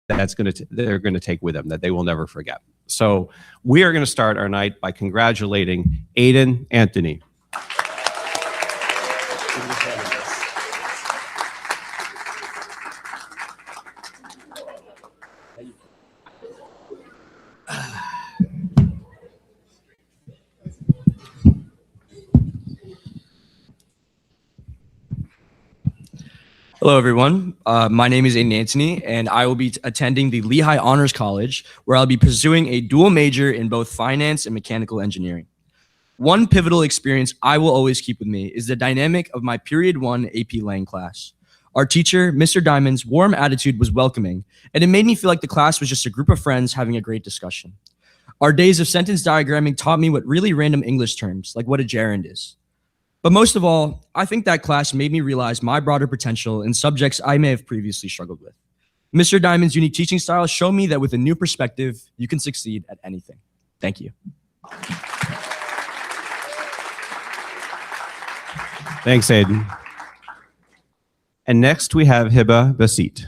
they're going to take with them, that they will never forget. So we are going to start our night by congratulating Aiden Anthony. Hello, everyone. My name is Aiden Anthony, and I will be attending the Lehigh Honors College, where I'll be pursuing a dual major in both finance and mechanical engineering. One pivotal experience I will always keep with me is the dynamic of my Period 1 AP Lang class. Our teacher, Mr. Diamond's warm attitude was welcoming, and it made me feel like the class was just a group of friends having a great discussion. Our days of sentence diagramming taught me what really random English terms, like what a gerund is. But most of all, I think that class made me realize my broader potential in subjects I may have previously struggled with. Mr. Diamond's unique teaching style showed me that with a new perspective, you can succeed at anything. Thank you. Thanks, Aiden. And next we have Hiba Basit.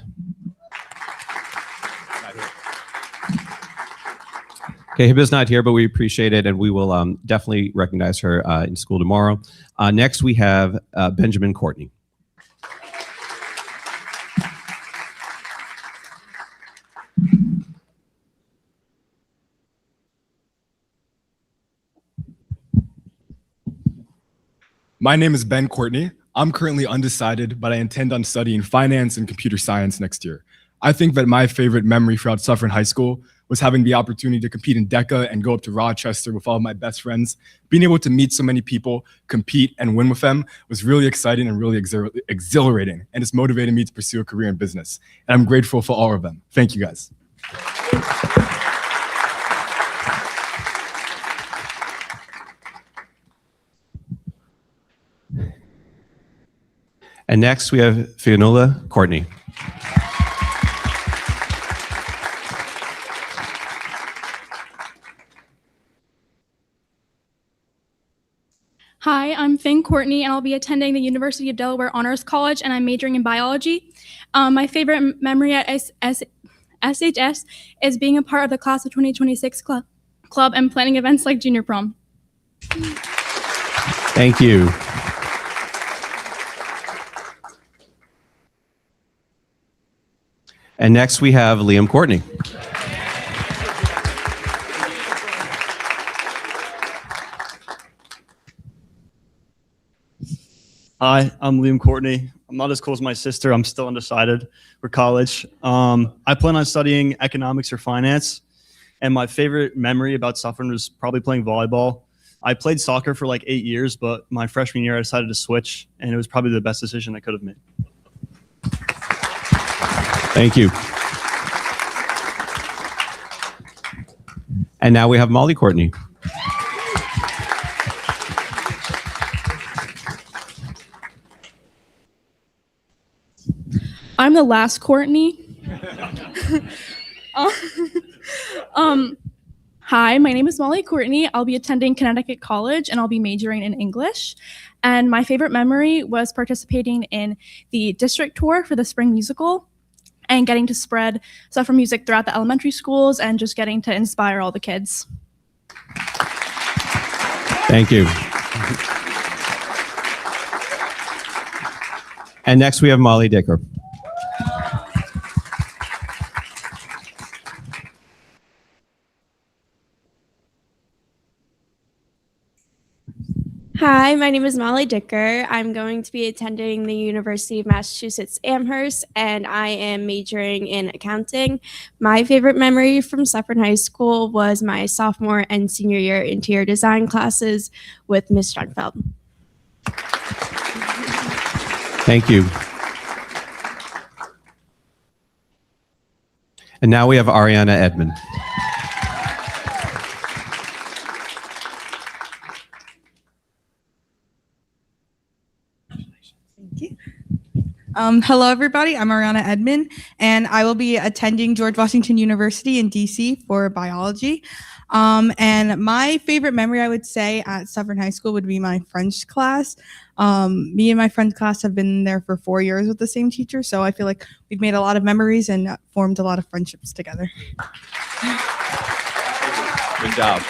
Okay, Hiba's not here, but we appreciate it, and we will definitely recognize her in school tomorrow. Next, we have Benjamin Courtney. My name is Ben Courtney. I'm currently undecided, but I intend on studying finance and computer science next year. I think that my favorite memory throughout Suffern High School was having the opportunity to compete in DECA and go up to Rochester with all of my best friends. Being able to meet so many people, compete, and win with them was really exciting and really exhilarating, and it's motivated me to pursue a career in business. And I'm grateful for all of them. Thank you, guys. And next, we have Fionnuala Courtney. Hi, I'm Finn Courtney, and I'll be attending the University of Delaware Honors College, and I'm majoring in biology. My favorite memory at SHS is being a part of the Class of 2026 club and planning events like Junior Prom. Thank you. And next we have Liam Courtney. Hi, I'm Liam Courtney. I'm not as cool as my sister. I'm still undecided for college. I plan on studying economics or finance, and my favorite memory about Suffern was probably playing volleyball. I played soccer for like 8 years, but my freshman year I decided to switch, and it was probably the best decision I could have made. Thank you. And now we have Molly Courtney. I'm the last Courtney. Hi, my name is Molly Courtney. I'll be attending Connecticut College, and I'll be majoring in English. And my favorite memory was participating in the district tour for the spring musical and getting to spread Suffern music throughout the elementary schools and just getting to inspire all the kids. Thank you. And next we have Molly Dicker. Hi, my name is Molly Dicker. I'm going to be attending the University of Massachusetts Amherst, and I am majoring in accounting. My favorite memory from Suffern High School was my sophomore and senior year interior design classes with Ms. Strunfeld. Thank you. And now we have Ariana Edmond. Hello, everybody. I'm Ariana Edmond, and I will be attending George Washington University in DC for biology. And my favorite memory, I would say, at Suffern High School would be my French class. Me and my French class have been there for 4 years with the same teacher, so I feel like we've made a lot of memories and formed a lot of friendships together. Good job.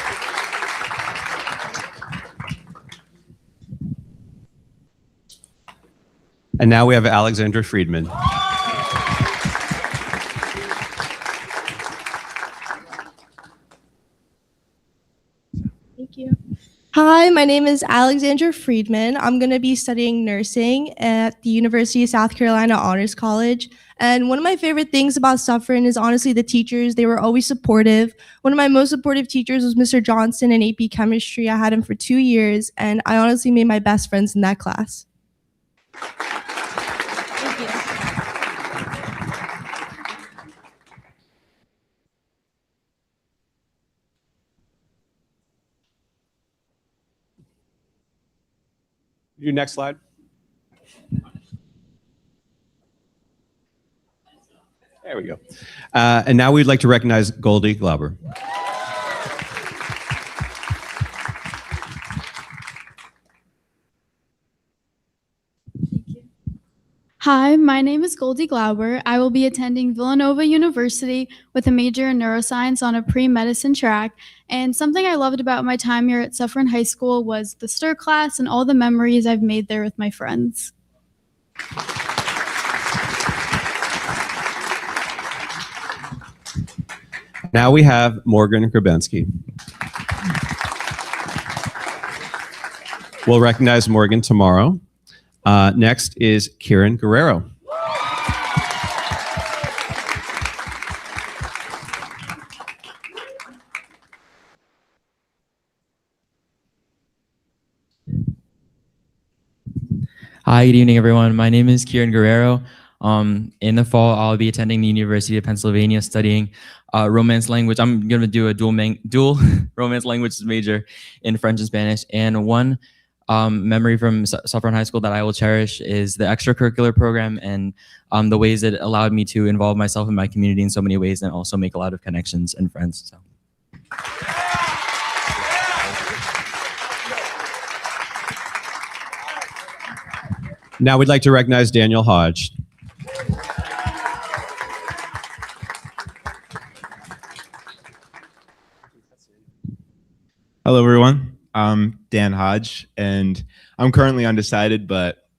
And now we have Alexandra Friedman. Thank you. Hi, my name is Alexandra Friedman. I'm going to be studying nursing at the University of South Carolina Honors College. And one of my favorite things about Suffern is honestly the teachers. They were always supportive. One of my most supportive teachers was Mr. Johnson in AP Chemistry. I had him for 2 years, and I honestly made my best friends in that class. Thank you. Your next slide. There we go. And now we'd like to recognize Goldie Glauber. Hi, my name is Goldie Glauber. I will be attending Villanova University with a major in neuroscience on a pre-medicine track. And something I loved about my time here at Suffern High School was the STIR class and all the memories I've made there with my friends. Now we have Morgan Grabensky. We'll recognize Morgan tomorrow. Next is Kieran Guerrero. Hi, good evening, everyone. My name is Kieran Guerrero. In the fall, I'll be attending the University of Pennsylvania studying Romance language. I'm going to do a dual Romance language major in French and Spanish. And one memory from Suffern High School that I will cherish is the extracurricular program and the ways it allowed me to involve myself in my community in so many ways and also make a lot of connections and friends. So. Now we'd like to recognize Daniel Hodge. Hello, everyone. I'm Dan Hodge, and I'm currently undecided, but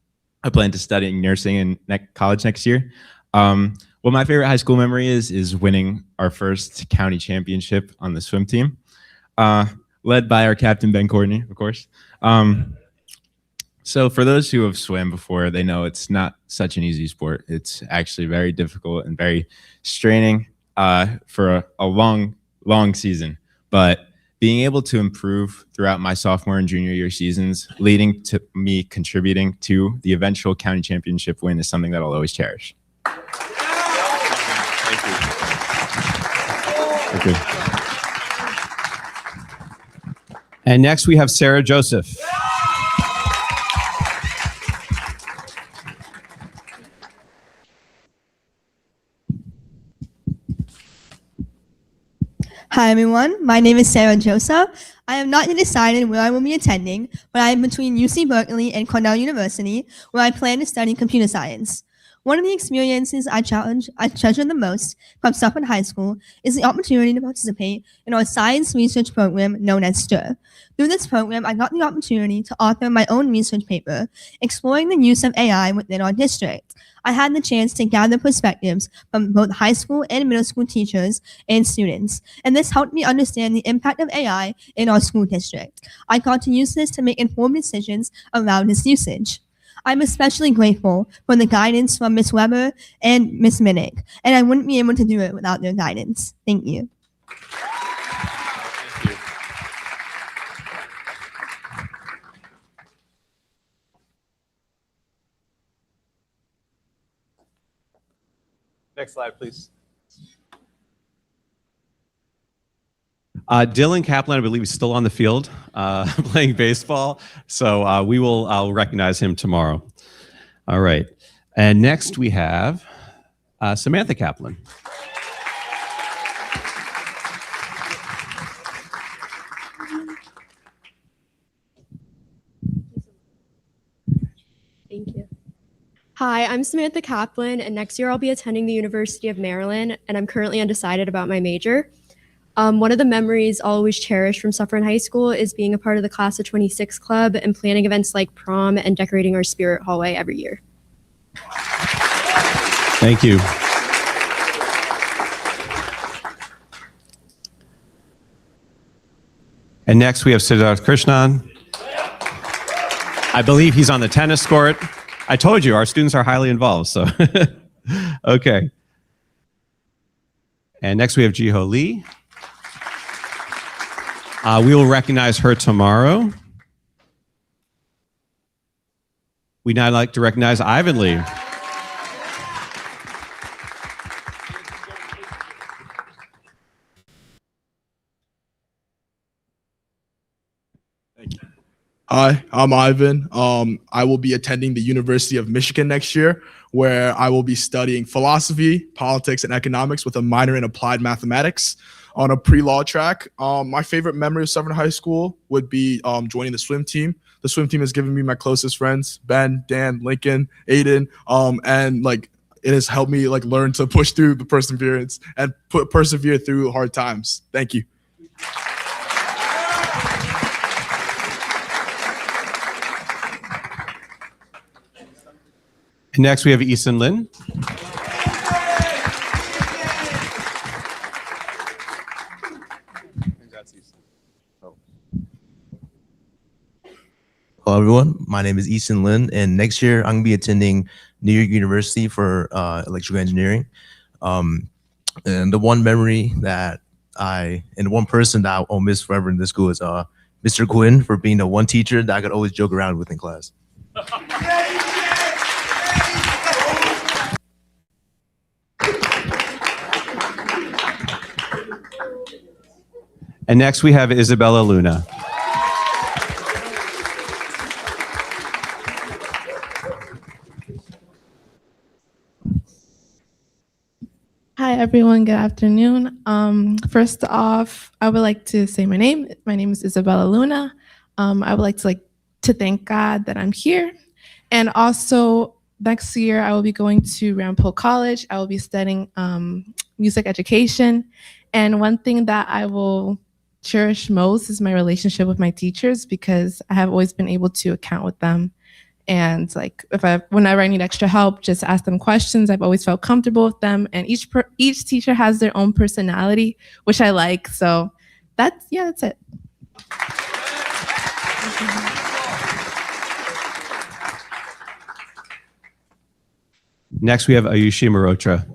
I plan to study nursing in college next year. What my favorite high school memory is winning our first county championship on the swim team, led by our captain, Ben Courtney, of course. So for those who have swam before, they know it's not such an easy sport. It's actually very difficult and very straining for a long season. But being able to improve throughout my sophomore and junior year seasons, leading to me contributing to the eventual county championship win is something that I'll always cherish. Thank you. And next we have Sarah Joseph. Hi everyone, my name is Sarah Joseph. I have not yet decided where I will be attending, but I am between UC Berkeley and Cornell University, where I plan to study computer science. One of the experiences I treasure the most from Suffern High School is the opportunity to participate in our science research program known as STIR. Through this program, I got the opportunity to author my own research paper exploring the use of AI within our district. I had the chance to gather perspectives from both high school and middle school teachers and students, and this helped me understand the impact of AI in our school district. I got to use this to make informed decisions around its usage. I'm especially grateful for the guidance from Ms. Weber and Ms. Minnick, and I wouldn't be able to do it without their guidance. Thank you. Next slide, please. Dylan Kaplan, I believe, is still on the field playing baseball. So I'll recognize him tomorrow. All right. And next we have Samantha Kaplan. Thank you. Hi, I'm Samantha Kaplan, and next year I'll be attending the University of Maryland, and I'm currently undecided about my major. One of the memories I'll always cherish from Suffern High School is being a part of the Class of 26 Club and planning events like prom and decorating our spirit hallway every year. Thank you. And next we have Siddharth Krishnan. I believe he's on the tennis court. I told you, our students are highly involved, so. Okay. And next we have Jiho Lee. We will recognize her tomorrow. We'd now like to recognize Ivan Lee. Hi, I'm Ivan. I will be attending the University of Michigan next year, where I will be studying philosophy, politics, and economics with a minor in applied mathematics on a pre-law track. My favorite memory of Suffern High School would be joining the swim team. The swim team has given me my closest friends, Ben, Dan, Lincoln, Aiden, and like it has helped me like learn to push through the perseverance and persevere through hard times. Thank you. Next, we have Eason Lin. Hello, everyone. My name is Eason Lin, and next year I'm going to be attending New York University for electrical engineering. And the one memory that and one person that I'll miss forever in this school is Mr. Quinn, for being the one teacher that I could always joke around with in class. And next we have Isabella Luna. Hi, everyone. Good afternoon. First off, I would like to say my name. My name is Isabella Luna. I would like to thank God that I'm here. And also, next year, I will be going to Ramapo College. I will be studying music education. And one thing that I will cherish most is my relationship with my teachers, because I have always been able to account with them. And like whenever I need extra help, just ask them questions. I've always felt comfortable with them, and each teacher has their own personality, which I like. So that's it. Next we have Ayushi Mehrotra.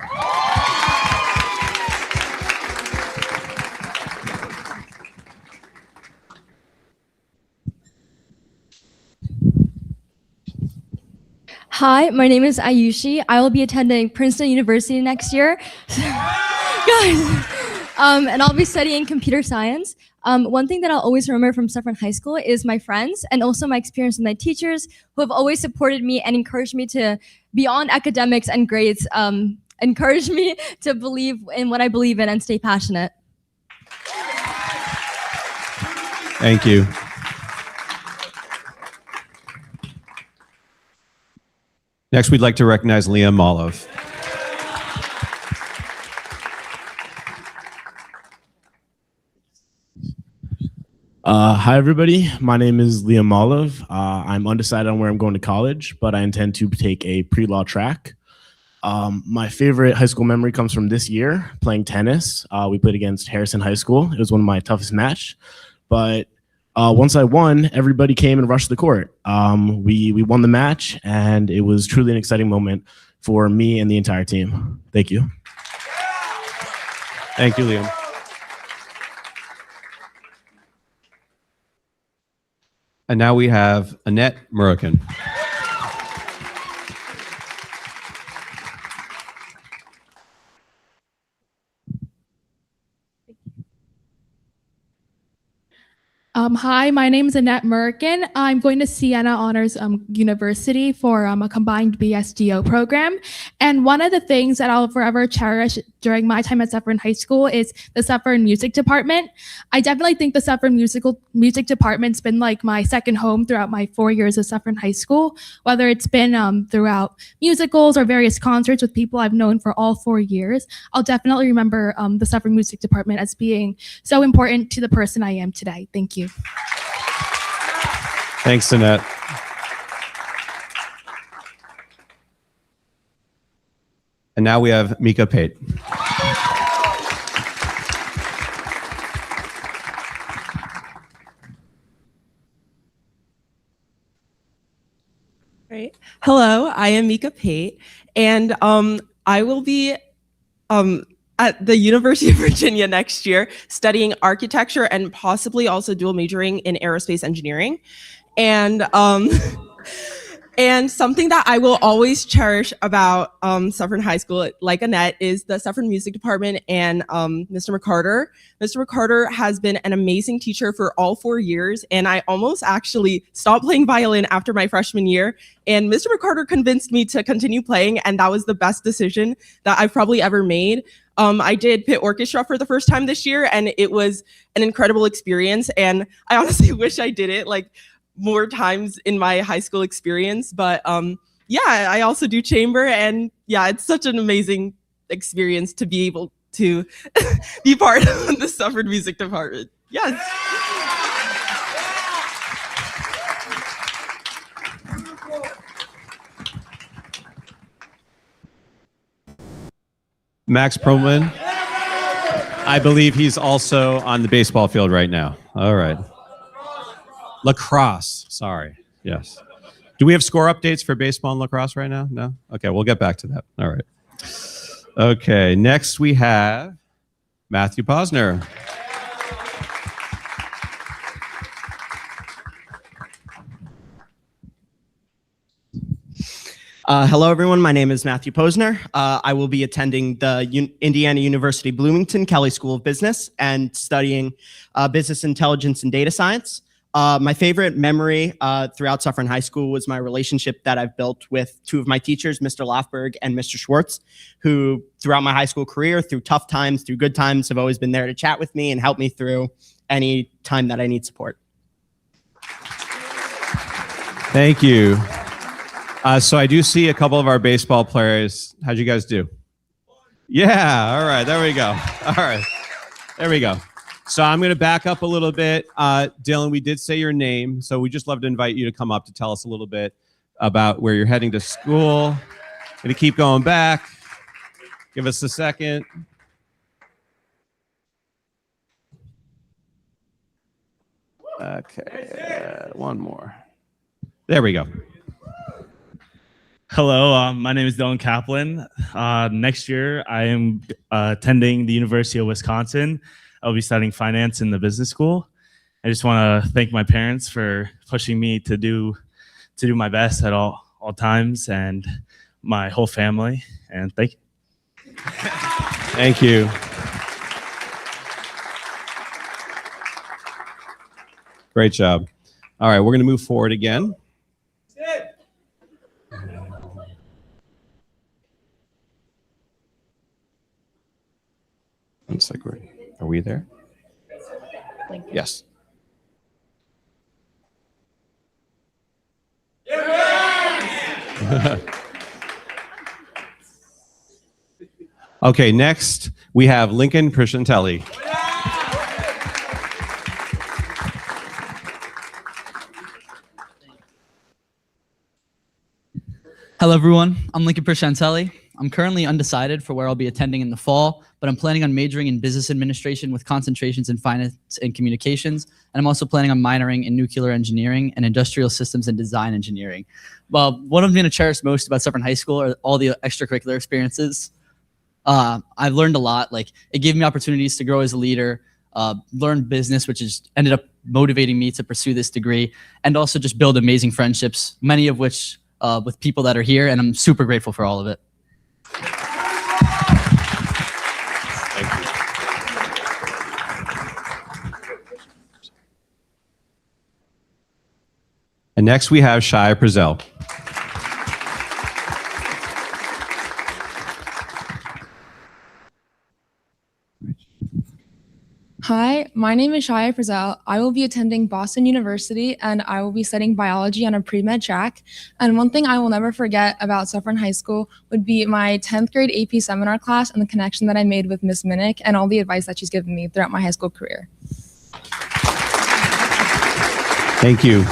Hi, my name is Ayushi. I will be attending Princeton University next year. Guys, and I'll be studying computer science. One thing that I'll always remember from Suffern High School is my friends, and also my experience with my teachers, who have always supported me and encouraged me to, beyond academics and grades, encourage me to believe in what I believe in and stay passionate. Thank you. Next, we'd like to recognize Liam Molov. Hi, everybody. My name is Liam Olive. I'm undecided on where I'm going to college, but I intend to take a pre-law track. My favorite high school memory comes from this year, playing tennis. We played against Harrison High School. It was one of my toughest matches, but once I won, everybody came and rushed the court. We won the match, and it was truly an exciting moment for me and the entire team. Thank you. Thank you, Liam. And now we have Annette Murakin. Hi, my name is Annette Merkin. I'm going to Siena Honors University for a combined BSDO program. And one of the things that I'll forever cherish during my time at Suffern High School is the Suffern Music Department. I definitely think the Suffern Music Department's been like my second home throughout my 4 years of Suffern High School, whether it's been throughout musicals or various concerts with people I've known for all 4 years. I'll definitely remember the Suffern Music Department as being so important to the person I am today. Thank you. Thanks, Annette. And now we have Mika Pate. Right. Hello, I am Mika Pate, and I will be at the University of Virginia next year studying architecture and possibly also dual majoring in aerospace engineering. And and something that I will always cherish about Suffern High School, like Annette, is the Suffern Music Department and Mr. McCarter. Mr. McCarter has been an amazing teacher for all 4 years, and I almost actually stopped playing violin after my freshman year. And Mr. McCarter convinced me to continue playing, and that was the best decision that I've probably ever made. I did pit orchestra for the first time this year, and it was an incredible experience. And I honestly wish I did it like more times in my high school experience. But yeah, I also do chamber, and yeah, it's such an amazing experience to be able to be part of the Suffern Music Department. Yes. Max Perlman. I believe he's also on the baseball field right now. All right. Lacrosse. Sorry. Yes. Do we have score updates for baseball and lacrosse right now? No? Okay, we'll get back to that. All right. Okay, next we have Matthew Posner. Hello, everyone. My name is Matthew Posner. I will be attending the Indiana University Bloomington Kelley School of Business and studying business intelligence and data science. My favorite memory throughout Suffern High School was my relationship that I've built with two of my teachers, Mr. Lofberg and Mr. Schwartz, who throughout my high school career, through tough times, through good times, have always been there to chat with me and help me through any time that I need support. Thank you. So I do see a couple of our baseball players. How'd you guys do? Yeah, all right, there we go. All right, there we go. So I'm gonna back up a little bit. Dylan, we did say your name, so we just love to invite you to come up to tell us a little bit about where you're heading to school. Gonna keep going back. Give us a second. Okay, one more. There we go. Hello, my name is Dylan Kaplan. Next year, I am attending the University of Wisconsin. I'll be studying finance in the business school. I just want to thank my parents for pushing me to do my best at all times, and my whole family. And thank you. Thank you. Great job. All right, we're going to move forward again. Looks like are we there? Yes. Okay, next we have Lincoln Priscintelli. Hello, everyone. I'm Lincoln Priscintelli. I'm currently undecided for where I'll be attending in the fall, but I'm planning on majoring in business administration with concentrations in finance and communications. And I'm also planning on minoring in nuclear engineering and industrial systems and design engineering. Well, what I'm going to cherish most about Suffern High School are all the extracurricular experiences. I've learned a lot. Like, it gave me opportunities to grow as a leader, learn business, which has ended up motivating me to pursue this degree, and also just build amazing friendships, many of which with people that are here, and I'm super grateful for all of it. And next we have Shia Prezel. Hi, my name is Shia Frizzell. I will be attending Boston University and I will be studying biology on a pre-med track. And one thing I will never forget about Suffern High School would be my 10th grade AP seminar class and the connection that I made with Miss Minnick and all the advice that she's given me throughout my high school career. Thank you.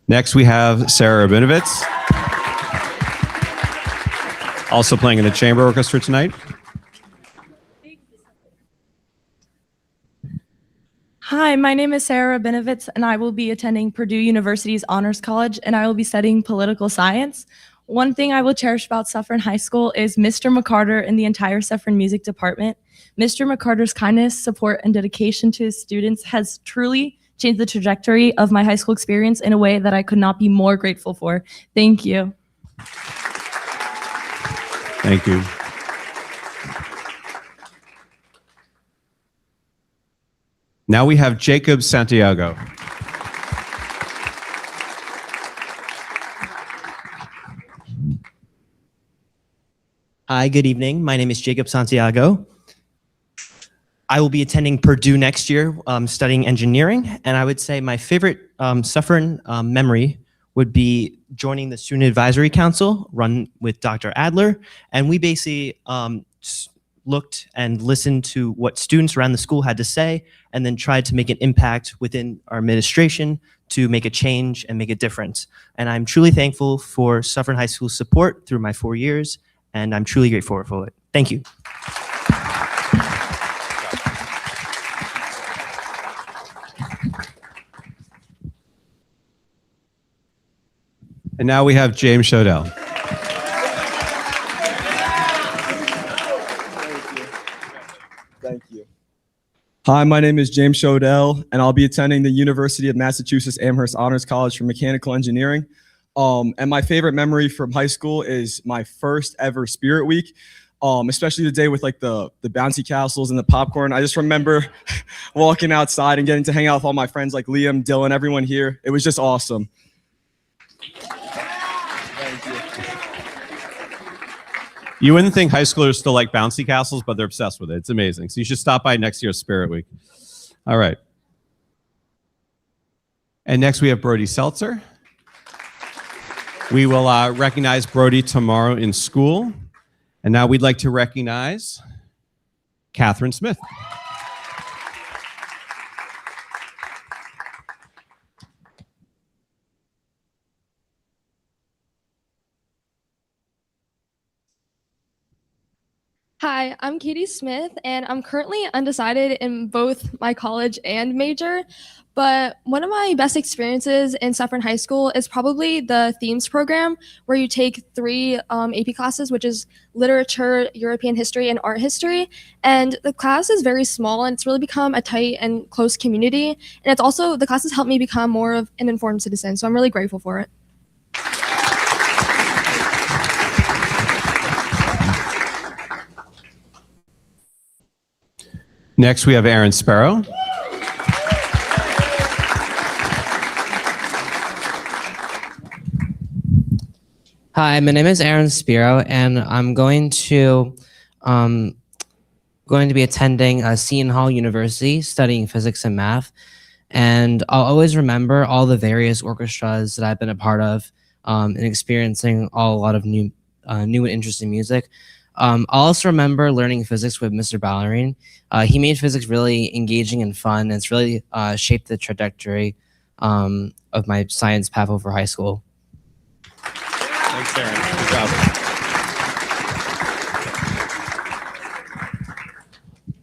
Next we have Sarah Rabinovitz, also playing in the chamber orchestra tonight. Hi, my name is Sarah Rabinovitz, and I will be attending Purdue University's Honors College, and I will be studying political science. One thing I will cherish about Suffern High School is Mr. McCarter and the entire Suffern Music Department. Mr. McCarter's kindness, support, and dedication to his students has truly changed the trajectory of my high school experience in a way that I could not be more grateful for. Thank you. Thank you. Now we have Jacob Santiago. Hi, good evening. My name is Jacob Santiago. I will be attending Purdue next year, studying engineering, and I would say my favorite Suffern memory would be joining the Student Advisory Council run with Dr. Adler, and we basically looked and listened to what students around the school had to say and then tried to make an impact within our administration to make a change and make a difference. And I'm truly thankful for Suffern High School's support through my 4 years, and I'm truly grateful for it. Thank you. And now we have James Shodell. Thank you. Hi, my name is James Shodell, and I'll be attending the University of Massachusetts Amherst Honors College for Mechanical Engineering. And my favorite memory from high school is my first ever Spirit Week, especially the day with like the bouncy castles and the popcorn. I just remember walking outside and getting to hang out with all my friends like Liam, Dylan, everyone here. It was just awesome. You wouldn't think high schoolers still like bouncy castles, but they're obsessed with it. It's amazing. So you should stop by next year's Spirit Week. All right. And next we have Brody Seltzer. We will recognize Brody tomorrow in school. And now we'd like to recognize Catherine Smith. Hi, I'm Katie Smith, and I'm currently undecided in both my college and major. But one of my best experiences in Suffern High School is probably the themes program, where you take 3 AP classes, which is literature, European history, and art history. And the class is very small, and it's really become a tight and close community. And it's also, the classes helped me become more of an informed citizen, so I'm really grateful for it. Next, we have Aaron Sparrow. Hi, my name is Aaron Spiro, and I'm going to be attending Seton Hall University, studying physics and math. And I'll always remember all the various orchestras that I've been a part of, and experiencing a lot of new and interesting music. I'll also remember learning physics with Mr. Ballerine. He made physics really engaging and fun, and it's really shaped the trajectory of my science path over high school. Thanks, Aaron. Good job.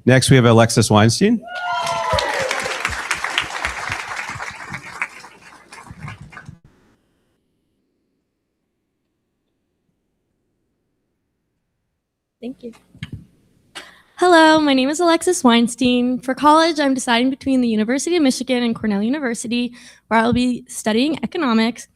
Next, we have Alexis Weinstein. Thank you. Hello, my name is Alexis Weinstein. For college, I'm deciding between the University of Michigan and Cornell University, where I'll be studying economics.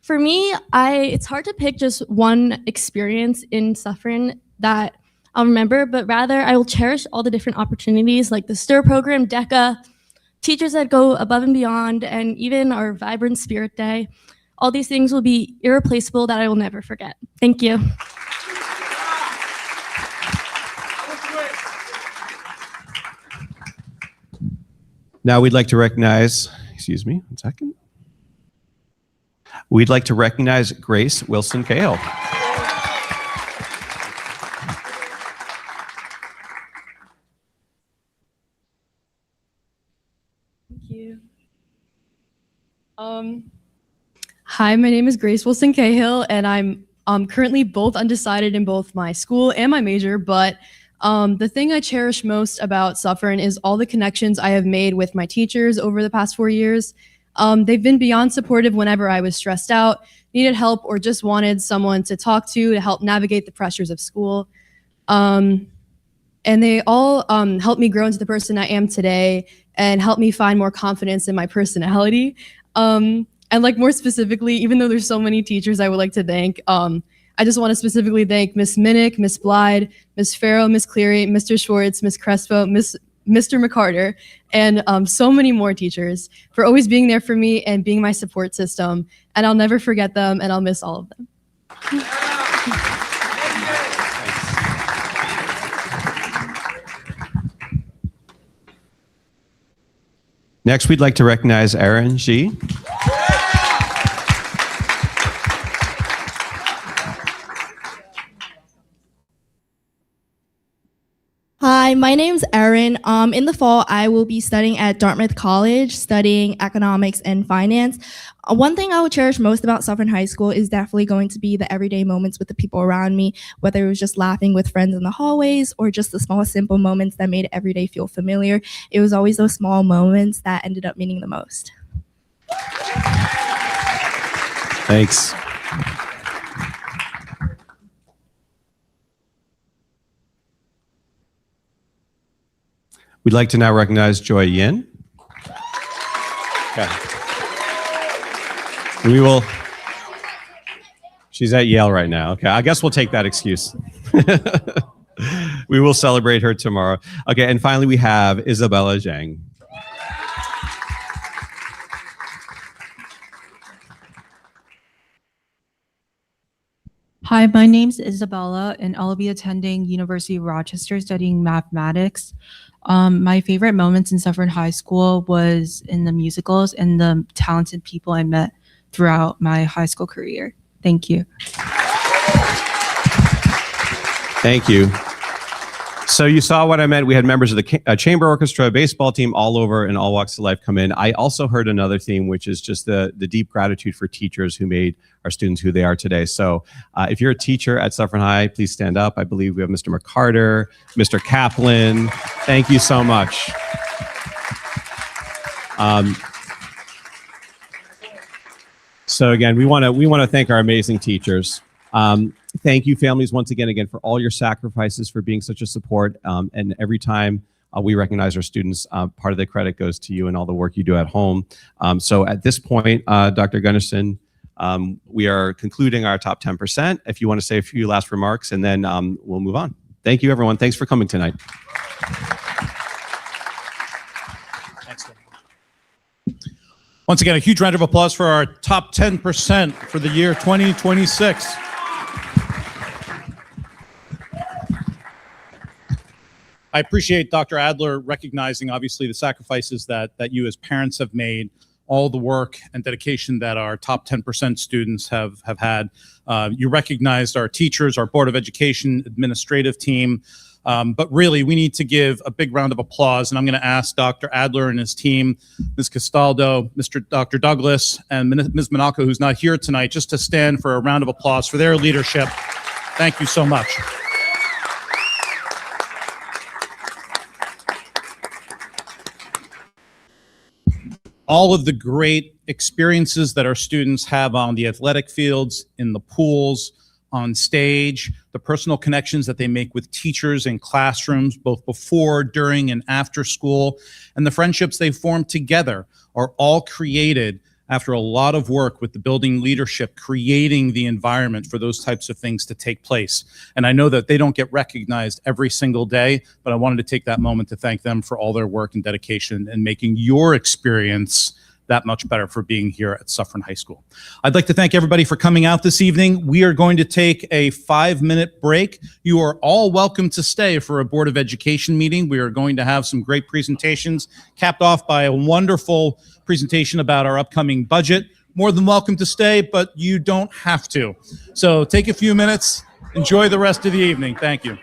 For me, it's hard to pick just one experience in Suffern that I'll remember, but rather I will cherish all the different opportunities like the STIR program, DECA, teachers that go above and beyond, and even our vibrant Spirit Day. All these things will be irreplaceable that I will never forget. Thank you. Now we'd like to recognize, excuse me, 1 second. We'd like to recognize Grace Wilson Cahill. Thank you. Hi, my name is Grace Wilson Cahill, and I'm currently both undecided in both my school and my major, but the thing I cherish most about Suffern is all the connections I have made with my teachers over the past 4 years. They've been beyond supportive whenever I was stressed out, needed help, or just wanted someone to talk to help navigate the pressures of school. And they all helped me grow into the person I am today and helped me find more confidence in my personality. And like more specifically, even though there's so many teachers I would like to thank, I just want to specifically thank Miss Minnick, Miss Blyde, Miss Farrow, Miss Cleary, Mr. Schwartz, Miss Crespo, Mr. McCarter, and so many more teachers for always being there for me and being my support system. And I'll never forget them, and I'll miss all of them. Next, we'd like to recognize Erin G. Hi, my name's Erin. In the fall, I will be studying at Dartmouth College, studying economics and finance. One thing I would cherish most about Suffern High School is definitely going to be the everyday moments with the people around me, whether it was just laughing with friends in the hallways or just the small, simple moments that made every day feel familiar. It was always those small moments that ended up meaning the most. Thanks. We'd like to now recognize Joy Yin. Okay. She's at Yale right now. Okay, I guess we'll take that excuse. We will celebrate her tomorrow. Okay, and finally we have Isabella Zhang. Hi, my name's Isabella, and I'll be attending University of Rochester studying mathematics. My favorite moments in Suffern High School was in the musicals and the talented people I met throughout my high school career. Thank you. Thank you. So you saw what I meant. We had members of the chamber orchestra, baseball team, all over and all walks of life come in. I also heard another theme, which is just the deep gratitude for teachers who made our students who they are today. So if you're a teacher at Suffern High, please stand up. I believe we have Mr. McCarter, Mr. Kaplan. Thank you so much. So again, we want to thank our amazing teachers. Thank you, families, once again, for all your sacrifices, for being such a support. And every time we recognize our students, part of the credit goes to you and all the work you do at home. So at this point, Dr. Gunnarsson, we are concluding our top 10%. If you want to say a few last remarks, and then we'll move on. Thank you, everyone. Thanks for coming tonight. Once again, a huge round of applause for our top 10% for the year 2026. I appreciate Dr. Adler recognizing, obviously, the sacrifices that you as parents have made, all the work and dedication that our top 10% students have had. You recognized our teachers, our Board of Education administrative team, but really we need to give a big round of applause, and I'm going to ask Dr. Adler and his team, Ms. Castaldo, Dr. Douglas, and Ms. Monaco, who's not here tonight, just to stand for a round of applause for their leadership. Thank you so much. All of the great experiences that our students have on the athletic fields, in the pools, on stage, the personal connections that they make with teachers in classrooms, both before, during, and after school, and the friendships they form together are all created after a lot of work with the building leadership, creating the environment for those types of things to take place. And I know that they don't get recognized every single day, but I wanted to take that moment to thank them for all their work and dedication and making your experience that much better for being here at Suffern High School. I'd like to thank everybody for coming out this evening. We are going to take a 5-minute break. You are all welcome to stay for a Board of Education meeting. We are going to have some great presentations, capped off by a wonderful presentation about our upcoming budget. More than welcome to stay, but you don't have to. So take a few minutes, enjoy the rest of the evening. Thank you.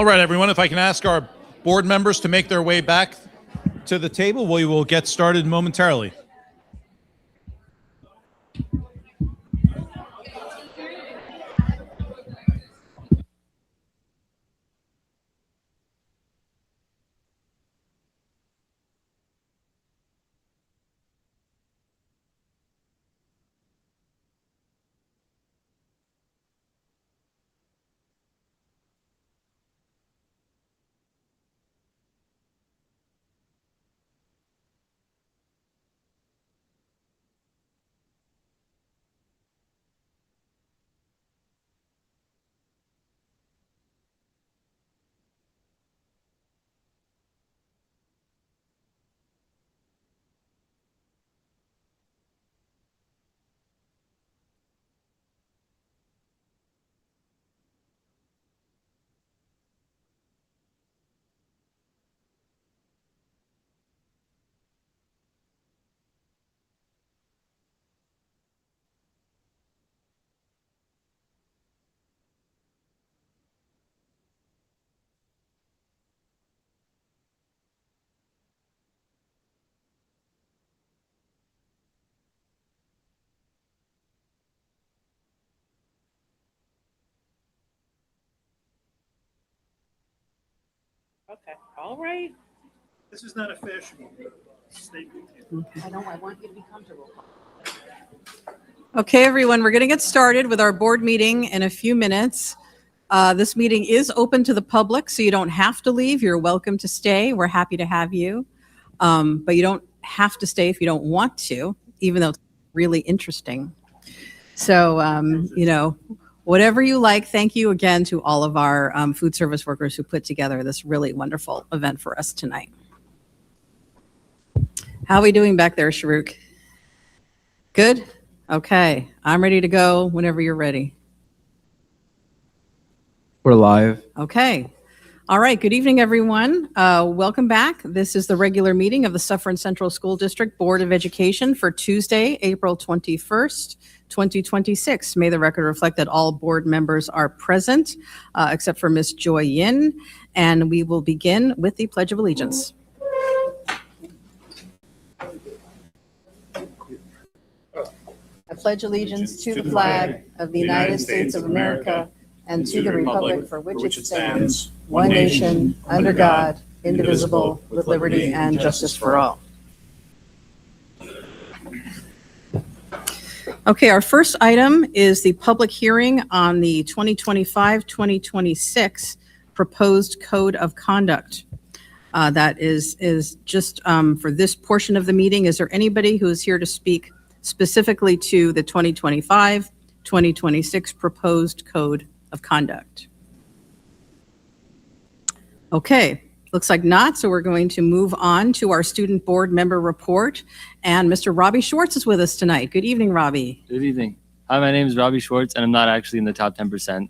All right, everyone, if I can ask our board members to make their way back to the table, we will get started momentarily. Okay, all right. This is not a fashion. I want you to be comfortable. Okay, everyone, we're going to get started with our board meeting in a few minutes. This meeting is open to the public, so you don't have to leave. You're welcome to stay. We're happy to have you. But you don't have to stay if you don't want to, even though it's really interesting. So, whatever you like, thank you again to all of our food service workers who put together this really wonderful event for us tonight. How are we doing back there, Sharuk? Good? Okay, I'm ready to go whenever you're ready. We're live. Okay. All right. Good evening, everyone. Welcome back. This is the regular meeting of the Suffern Central School District Board of Education for Tuesday, April 21st, 2026. May the record reflect that all board members are present, except for Ms. Joy Yin. And we will begin with the Pledge of Allegiance. I pledge allegiance to the flag of the United States of America and to the republic for which it stands, one nation, under God, indivisible, with liberty and justice for all. Okay, our first item is the public hearing on the 2025-2026 proposed code of conduct. That is just for this portion of the meeting. Is there anybody who is here to speak specifically to the 2025-2026 proposed code of conduct? Okay, looks like not, so we're going to move on to our student board member report. And Mr. Robbie Schwartz is with us tonight. Good evening, Robbie. Good evening. Hi, my name is Robbie Schwartz, and I'm not actually in the top 10%,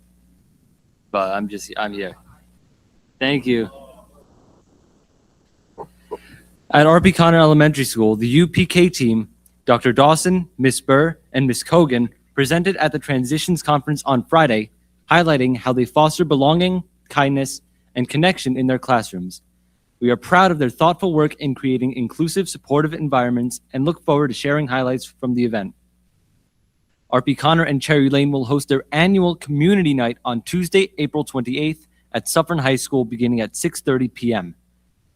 but I'm here. Thank you. At RP Connor Elementary School, the UPK team, Dr. Dawson, Ms. Burr, and Ms. Kogan presented at the Transitions Conference on Friday, highlighting how they foster belonging, kindness, and connection in their classrooms. We are proud of their thoughtful work in creating inclusive, supportive environments and look forward to sharing highlights from the event. RP Connor and Cherry Lane will host their annual community night on Tuesday, April 28th at Suffern High School beginning at 6:30 p.m.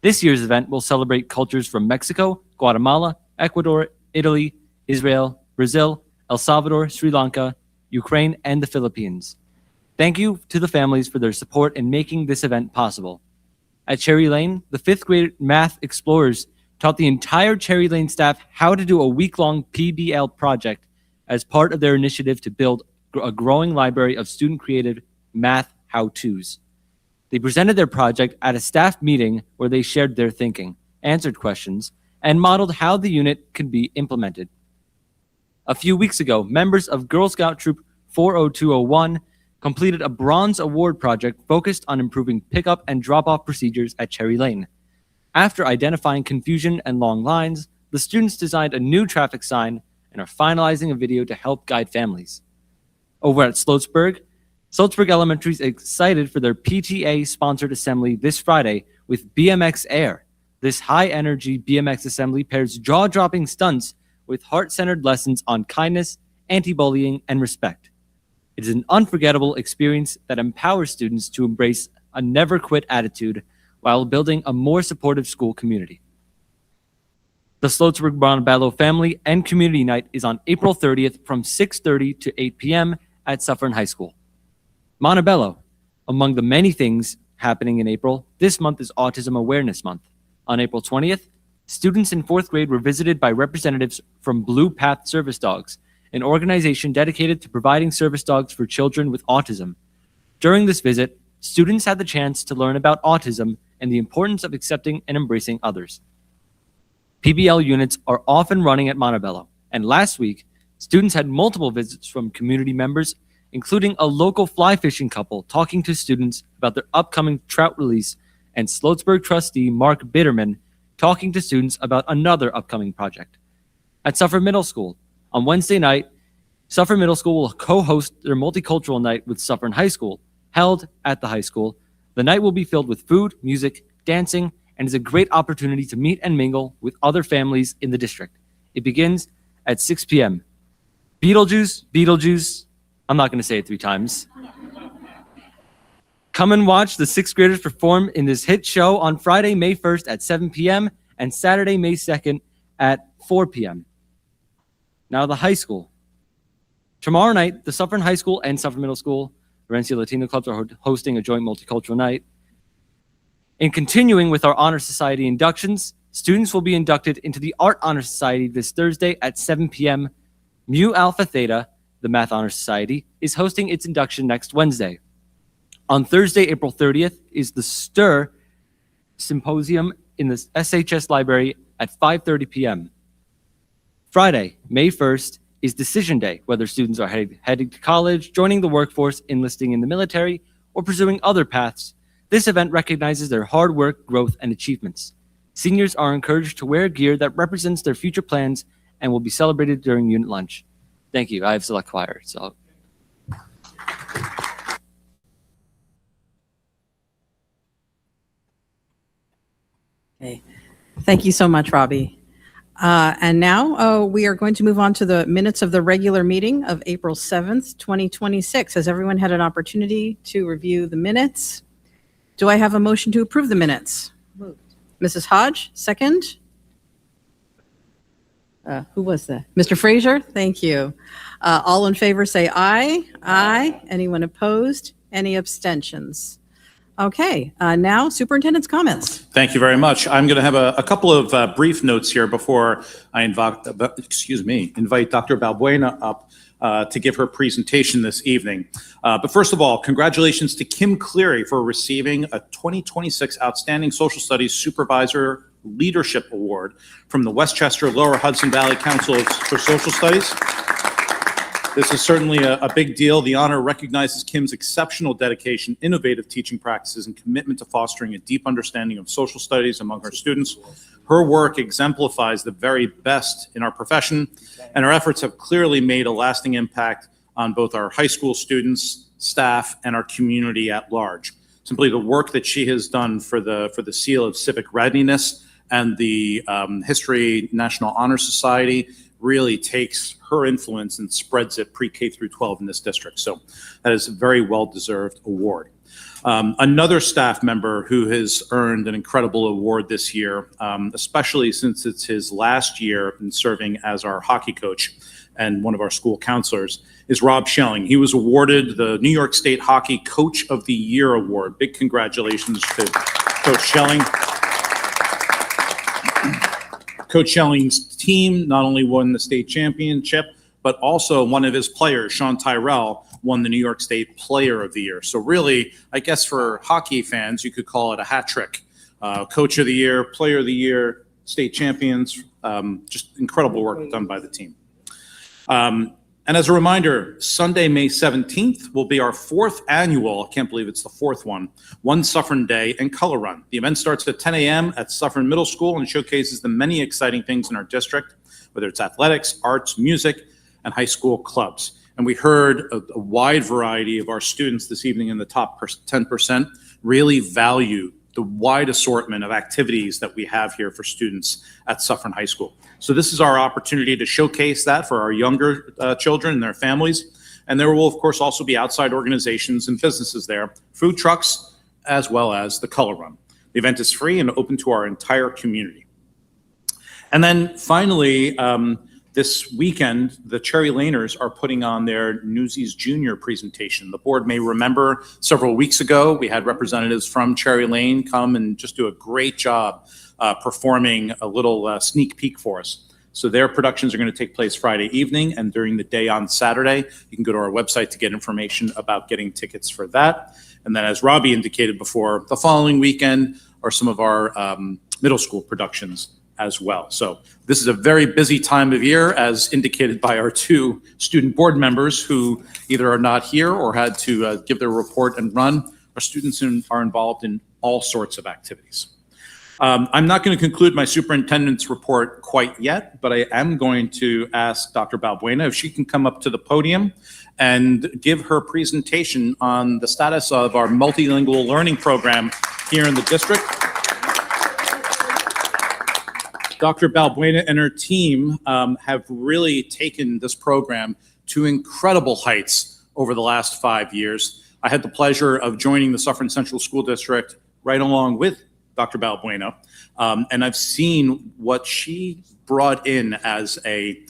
This year's event will celebrate cultures from Mexico, Guatemala, Ecuador, Italy, Israel, Brazil, El Salvador, Sri Lanka, Ukraine, and the Philippines. Thank you to the families for their support in making this event possible. At Cherry Lane, the 5th grade Math Explorers taught the entire Cherry Lane staff how to do a week-long PBL project as part of their initiative to build a growing library of student-created math how-tos. They presented their project at a staff meeting where they shared their thinking, answered questions, and modeled how the unit could be implemented. A few weeks ago, members of Girl Scout Troop 40201 completed a bronze award project focused on improving pickup and drop-off procedures at Cherry Lane. After identifying confusion and long lines, the students designed a new traffic sign and are finalizing a video to help guide families. Over at Sloatsburg, Salzburg Elementary is excited for their PTA-sponsored assembly this Friday with BMX Air. This high-energy BMX assembly pairs jaw-dropping stunts with heart-centered lessons on kindness, anti-bullying, and respect. It is an unforgettable experience that empowers students to embrace a never-quit attitude while building a more supportive school community. The Sloatsburg Montebello Family and Community Night is on April 30th from 6:30 to 8 p.m. at Suffern High School. Montebello, among the many things happening in April, this month is Autism Awareness Month. On April 20th, students in 4th grade were visited by representatives from Blue Path Service Dogs, an organization dedicated to providing service dogs for children with autism. During this visit, students had the chance to learn about autism and the importance of accepting and embracing others. PBL units are often running at Montebello, and last week, students had multiple visits from community members, including a local fly fishing couple talking to students about their upcoming trout release, and Sloatsburg trustee Mark Bitterman talking to students about another upcoming project. At Suffern Middle School, on Wednesday night, Suffern Middle School will co-host their multicultural night with Suffern High School, held at the high school. The night will be filled with food, music, dancing, and is a great opportunity to meet and mingle with other families in the district. It begins at 6 p.m. Beetlejuice, Beetlejuice. I'm not going to say it 3 times. Come and watch the 6th graders perform in this hit show on Friday, May 1st at 7 p.m. and Saturday, May 2nd at 4 p.m. Now the high school. Tomorrow night, the Suffern High School and Suffern Middle School, Valencia Latino clubs are hosting a joint multicultural night. In continuing with our Honor Society inductions, students will be inducted into the Art Honor Society this Thursday at 7 p.m. Mu Alpha Theta, the Math Honor Society, is hosting its induction next Wednesday. On Thursday, April 30th, is the STIR Symposium in the SHS Library at 5:30 p.m. Friday, May 1st, is Decision Day, whether students are heading to college, joining the workforce, enlisting in the military, or pursuing other paths. This event recognizes their hard work, growth, and achievements. Seniors are encouraged to wear gear that represents their future plans and will be celebrated during unit lunch. Thank you. I have select choir, so. Okay. Thank you so much, Robbie. And now we are going to move on to the minutes of the regular meeting of April 7th, 2026. Has everyone had an opportunity to review the minutes? Do I have a motion to approve the minutes? Moved. Mrs. Hodge, second. Who was that? Mr. Frazier, thank you. All in favor say aye. Aye. Anyone opposed? Any abstentions? Okay, now superintendent's comments. Thank you very much. I'm going to have a couple of brief notes here before I invite Dr. Balbuena up to give her presentation this evening. But first of all, congratulations to Kim Cleary for receiving a 2026 Outstanding Social Studies Supervisor Leadership Award from the Westchester Lower Hudson Valley Council for Social Studies. This is certainly a big deal. The honor recognizes Kim's exceptional dedication, innovative teaching practices, and commitment to fostering a deep understanding of social studies among her students. Her work exemplifies the very best in our profession, and her efforts have clearly made a lasting impact on both our high school students, staff, and our community at large. Simply the work that she has done for the Seal of Civic Readiness and the History National Honor Society really takes her influence and spreads it pre-K through 12 in this district. So that is a very well-deserved award. Another staff member who has earned an incredible award this year, especially since it's his last year in serving as our hockey coach and one of our school counselors, is Rob Schelling. He was awarded the New York State Hockey Coach of the Year Award. Big congratulations to Coach Schelling. Coach Schelling's team not only won the state championship, but also one of his players, Sean Tyrell, won the New York State Player of the Year. So really, I guess for hockey fans, you could call it a hat trick. Coach of the Year, Player of the Year, state champions, just incredible work done by the team. And as a reminder, Sunday, May 17th will be our 4th annual, I can't believe it's the 4th one Suffern Day and Color Run. The event starts at 10 a.m. at Suffern Middle School and showcases the many exciting things in our district, whether it's athletics, arts, music, and high school clubs. And we heard a wide variety of our students this evening in the top 10% really value the wide assortment of activities that we have here for students at Suffern High School. So this is our opportunity to showcase that for our younger children and their families. And there will, of course, also be outside organizations and businesses there, food trucks, as well as the Color Run. The event is free and open to our entire community. And then finally, this weekend, the Cherry Laners are putting on their Newsies Junior presentation. The board may remember several weeks ago, we had representatives from Cherry Lane come and just do a great job performing a little sneak peek for us. So their productions are going to take place Friday evening and during the day on Saturday. You can go to our website to get information about getting tickets for that. And then as Robbie indicated before, the following weekend are some of our middle school productions as well. So this is a very busy time of year, as indicated by our two student board members who either are not here or had to give their report and run. Our students are involved in all sorts of activities. I'm not going to conclude my superintendent's report quite yet, but I am going to ask Dr. Balbuena if she can come up to the podium and give her presentation on the status of our multilingual learning program here in the district. Dr. Balbuena and her team have really taken this program to incredible heights over the last 5 years. I had the pleasure of joining the Suffern Central School District right along with Dr. Balbuena, and I've seen what she brought in as a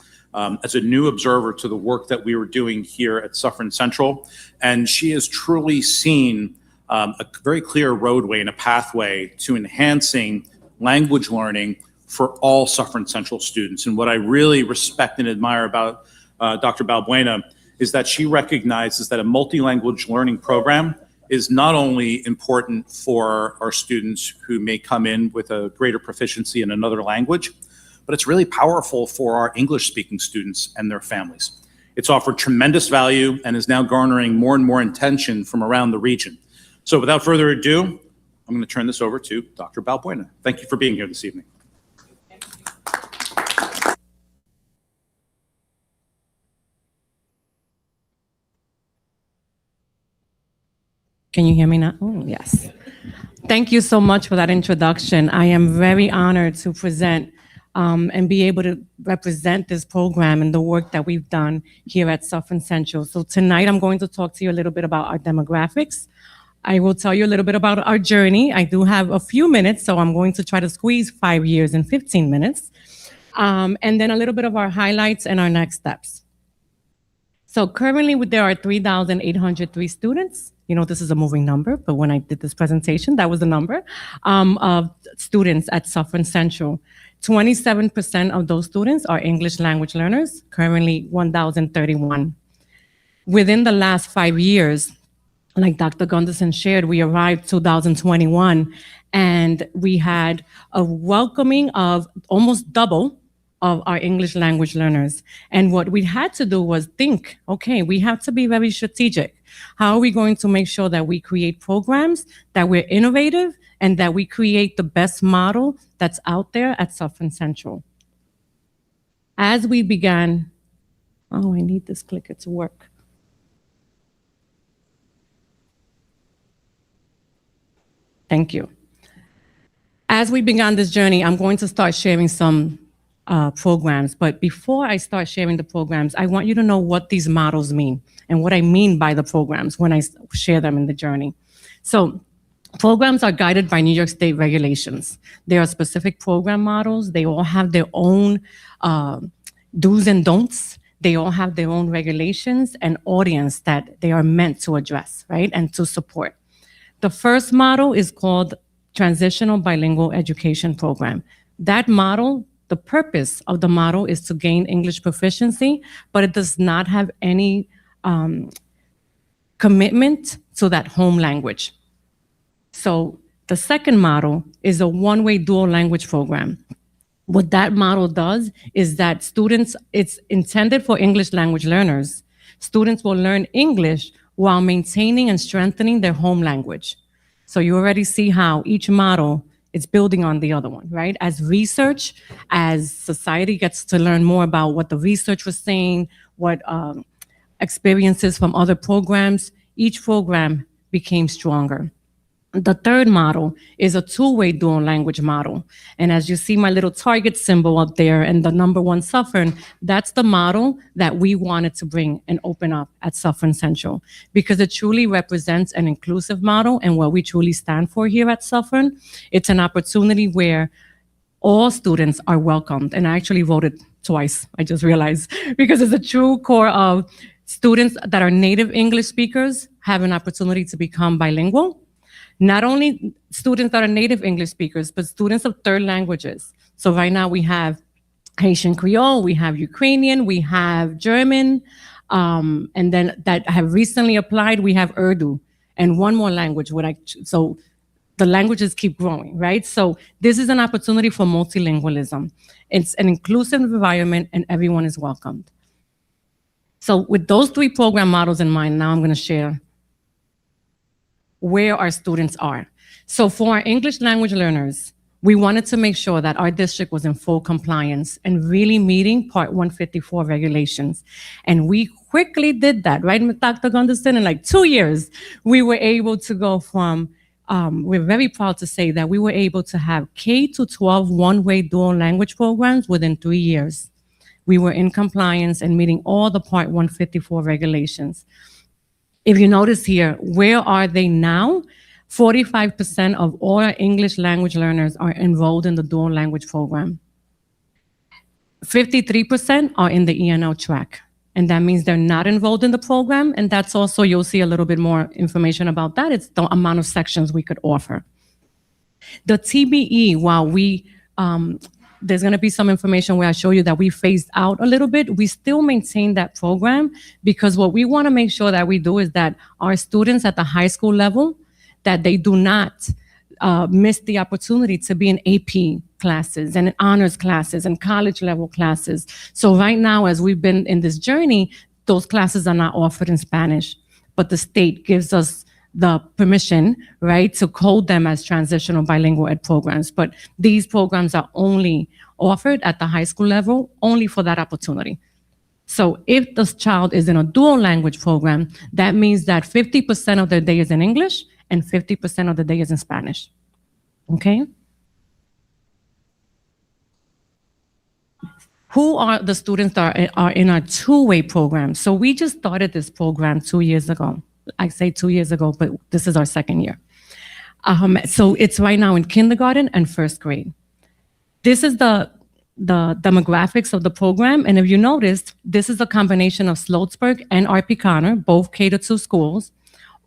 new observer to the work that we were doing here at Suffern Central, and she has truly seen a very clear roadway and a pathway to enhancing language learning for all Suffern Central students. And what I really respect and admire about Dr. Balbuena is that she recognizes that a multi-language learning program is not only important for our students who may come in with a greater proficiency in another language, but it's really powerful for our English-speaking students and their families. It's offered tremendous value and is now garnering more and more attention from around the region. So without further ado, I'm going to turn this over to Dr. Balbuena. Thank you for being here this evening. Can you hear me now? Oh, yes. Thank you so much for that introduction. I am very honored to present and be able to represent this program and the work that we've done here at Suffern Central. So tonight I'm going to talk to you a little bit about our demographics. I will tell you a little bit about our journey. I do have a few minutes, so I'm going to try to squeeze 5 years in 15 minutes. And then a little bit of our highlights and our next steps. So currently there are 3,803 students. You know, this is a moving number, but when I did this presentation, that was the number of students at Suffern Central. 27% of those students are English language learners, currently 1,031. Within the last 5 years, like Dr. Gunderson shared, we arrived 2021, and we had a welcoming of almost double of our English language learners. And what we had to do was think, okay, we have to be very strategic. How are we going to make sure that we create programs, that we're innovative, and that we create the best model that's out there at Suffern Central? As we began, oh, I need this clicker to work. Thank you. As we began this journey, I'm going to start sharing some programs. But before I start sharing the programs, I want you to know what these models mean and what I mean by the programs when I share them in the journey. So programs are guided by New York State regulations. There are specific program models. They all have their own do's and don'ts. They all have their own regulations and audience that they are meant to address, right, and to support. The first model is called Transitional Bilingual Education Program. That model, the purpose of the model is to gain English proficiency, but it does not have any commitment to that home language. So the second model is a one-way dual language program. What that model does is that students, it's intended for English language learners. Students will learn English while maintaining and strengthening their home language. So you already see how each model is building on the other one, right? As research, as society gets to learn more about what the research was saying, what experiences from other programs, each program became stronger. The third model is a two-way dual language model. And as you see my little target symbol up there and the number 1 Suffern, that's the model that we wanted to bring and open up at Suffern Central, because it truly represents an inclusive model and what we truly stand for here at Suffern. It's an opportunity where all students are welcomed. And I actually voted twice, I just realized, because it's a true core of students that are native English speakers have an opportunity to become bilingual. Not only students that are native English speakers, but students of third languages. So right now we have Haitian Creole, we have Ukrainian, we have German, and then that have recently applied, we have Urdu, and one more language. So the languages keep growing, right? So this is an opportunity for multilingualism. It's an inclusive environment and everyone is welcomed. So with those 3 program models in mind, now I'm gonna share where our students are. So for our English language learners, we wanted to make sure that our district was in full compliance and really meeting Part 154 regulations. And we quickly did that, right, Dr. Gunderson? In like 2 years, we were able to go from, we're very proud to say that we were able to have K-12 one-way dual language programs within 3 years. We were in compliance and meeting all the Part 154 regulations. If you notice here, where are they now? 45% of all our English language learners are enrolled in the dual language program. 53% are in the ENL track. And that means they're not enrolled in the program. And that's also, you'll see a little bit more information about that. It's the amount of sections we could offer. The TBE, while we, there's going to be some information where I show you that we phased out a little bit. We still maintain that program because what we want to make sure that we do is that our students at the high school level, that they do not miss the opportunity to be in AP classes and in honors classes and college level classes. So right now, as we've been in this journey, those classes are not offered in Spanish, but the state gives us the permission, right, to code them as transitional bilingual ed programs. But these programs are only offered at the high school level, only for that opportunity. So if the child is in a dual language program, that means that 50% of their day is in English and 50% of the day is in Spanish, okay? Who are the students that are in our two-way program? So we just started this program 2 years ago. I say 2 years ago, but this is our second year. So it's right now in kindergarten and first grade. This is the demographics of the program. And if you noticed, this is a combination of Sloatsburg and R.P. Connor, both K-2 schools.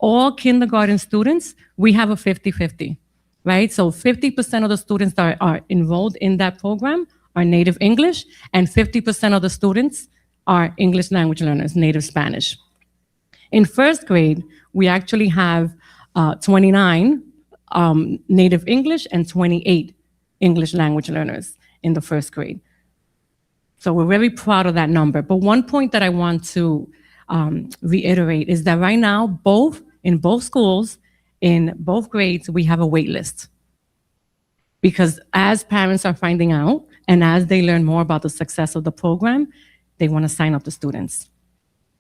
All kindergarten students, we have a 50-50, right? So 50% of the students that are enrolled in that program are native English, and 50% of the students are English language learners, native Spanish. In first grade, we actually have 29 native English and 28 English language learners in the first grade. So we're very proud of that number. But one point that I want to reiterate is that right now, in both schools, in both grades, we have a wait list. Because as parents are finding out, and as they learn more about the success of the program, they want to sign up the students.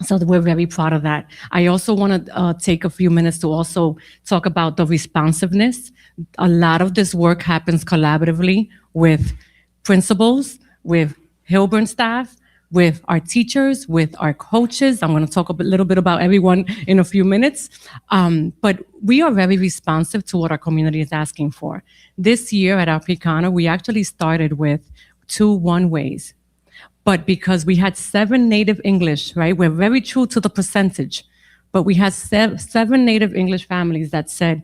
So we're very proud of that. I also want to take a few minutes to also talk about the responsiveness. A lot of this work happens collaboratively with principals, with Hilburn staff, with our teachers, with our coaches. I'm going to talk a little bit about everyone in a few minutes. But we are very responsive to what our community is asking for. This year at R.P. Connor, we actually started with 2 one-ways. But because we had 7 native English, right? We're very true to the percentage. But we had 7 native English families that said,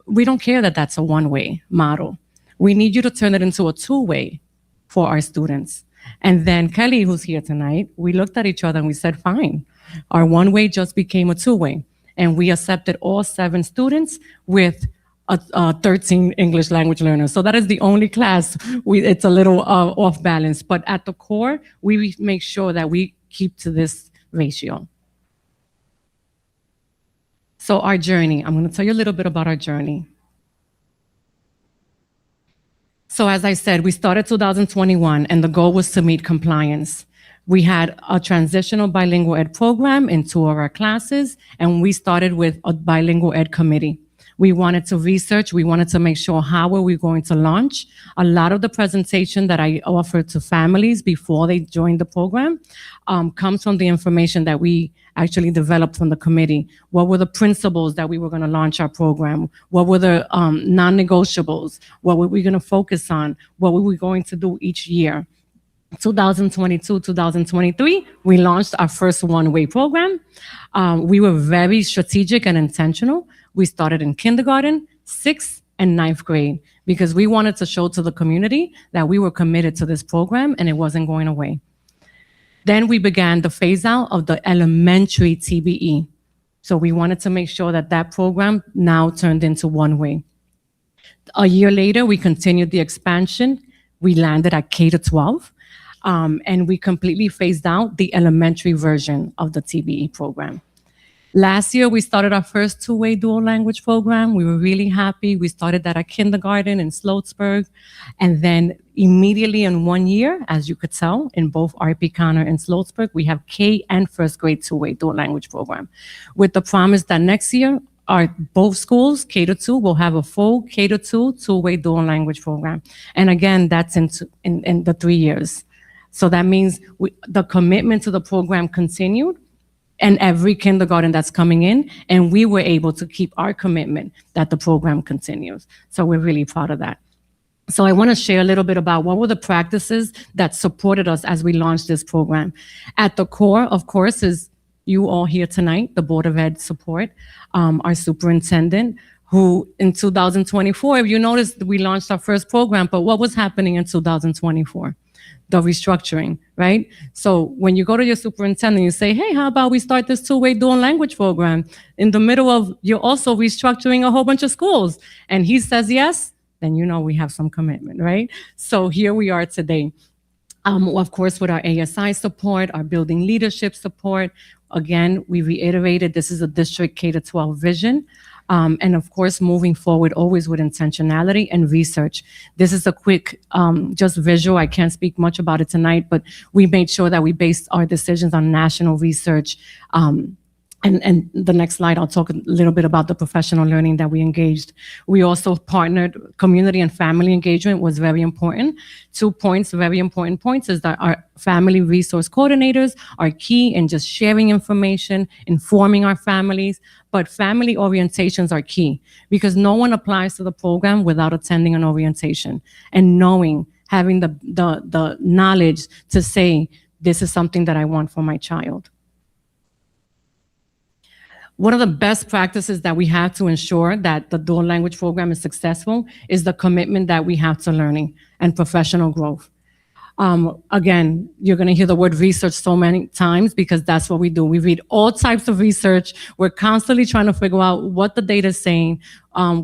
we don't care that that's a one-way model. We need you to turn it into a 2-way for our students. And then Kelly, who's here tonight, we looked at each other and we said, fine. Our 1-way just became a 2-way. And we accepted all 7 students with 13 English language learners. So that is the only class, it's a little off balance. But at the core, we make sure that we keep to this ratio. So our journey, I'm going to tell you a little bit about our journey. So as I said, we started 2021 and the goal was to meet compliance. We had a transitional bilingual ed program in 2 of our classes, and we started with a bilingual ed committee. We wanted to research, we wanted to make sure how are we going to launch. A lot of the presentation that I offered to families before they joined the program comes from the information that we actually developed from the committee. What were the principles that we were going to launch our program? What were the non-negotiables? What were we going to focus on? What were we going to do each year? 2022, 2023, we launched our first one-way program. We were very strategic and intentional. We started in kindergarten, 6th, and 9th grade because we wanted to show to the community that we were committed to this program and it wasn't going away. Then we began the phase out of the elementary TBE. So we wanted to make sure that that program now turned into one way. A year later, we continued the expansion. We landed at K-12, and we completely phased out the elementary version of the TBE program. Last year, we started our first two-way dual language program. We were really happy. We started that at kindergarten in Sloatsburg. And then immediately in 1 year, as you could tell, in both RP Connor and Sloatsburg, we have K and first grade two-way dual language program. With the promise that next year, both schools, K-2, will have a full K-2 two-way dual language program. And again, that's in the 3 years. So that means the commitment to the program continued, and every kindergarten that's coming in, and we were able to keep our commitment that the program continues. So we're really proud of that. So I want to share a little bit about what were the practices that supported us as we launched this program. At the core, of course, is you all here tonight, the Board of Ed support, our superintendent, who in 2024, if you noticed, we launched our first program, but what was happening in 2024? The restructuring, right? So when you go to your superintendent, you say, hey, how about we start this two-way dual language program? In the middle of, you're also restructuring a whole bunch of schools. And he says yes, then you know we have some commitment, right? So here we are today. Of course, with our ASI support, our building leadership support. Again, we reiterated this is a district K-12 vision. And of course, moving forward, always with intentionality and research. This is a quick, just visual. I can't speak much about it tonight, but we made sure that we based our decisions on national research. And the next slide, I'll talk a little bit about the professional learning that we engaged. We also partnered, community and family engagement was very important. 2 points, very important points, is that our family resource coordinators are key in just sharing information, informing our families, but family orientations are key because no one applies to the program without attending an orientation and knowing, having the knowledge to say, this is something that I want for my child. One of the best practices that we have to ensure that the dual language program is successful is the commitment that we have to learning and professional growth. Again, you're going to hear the word research so many times because that's what we do. We read all types of research. We're constantly trying to figure out what the data is saying.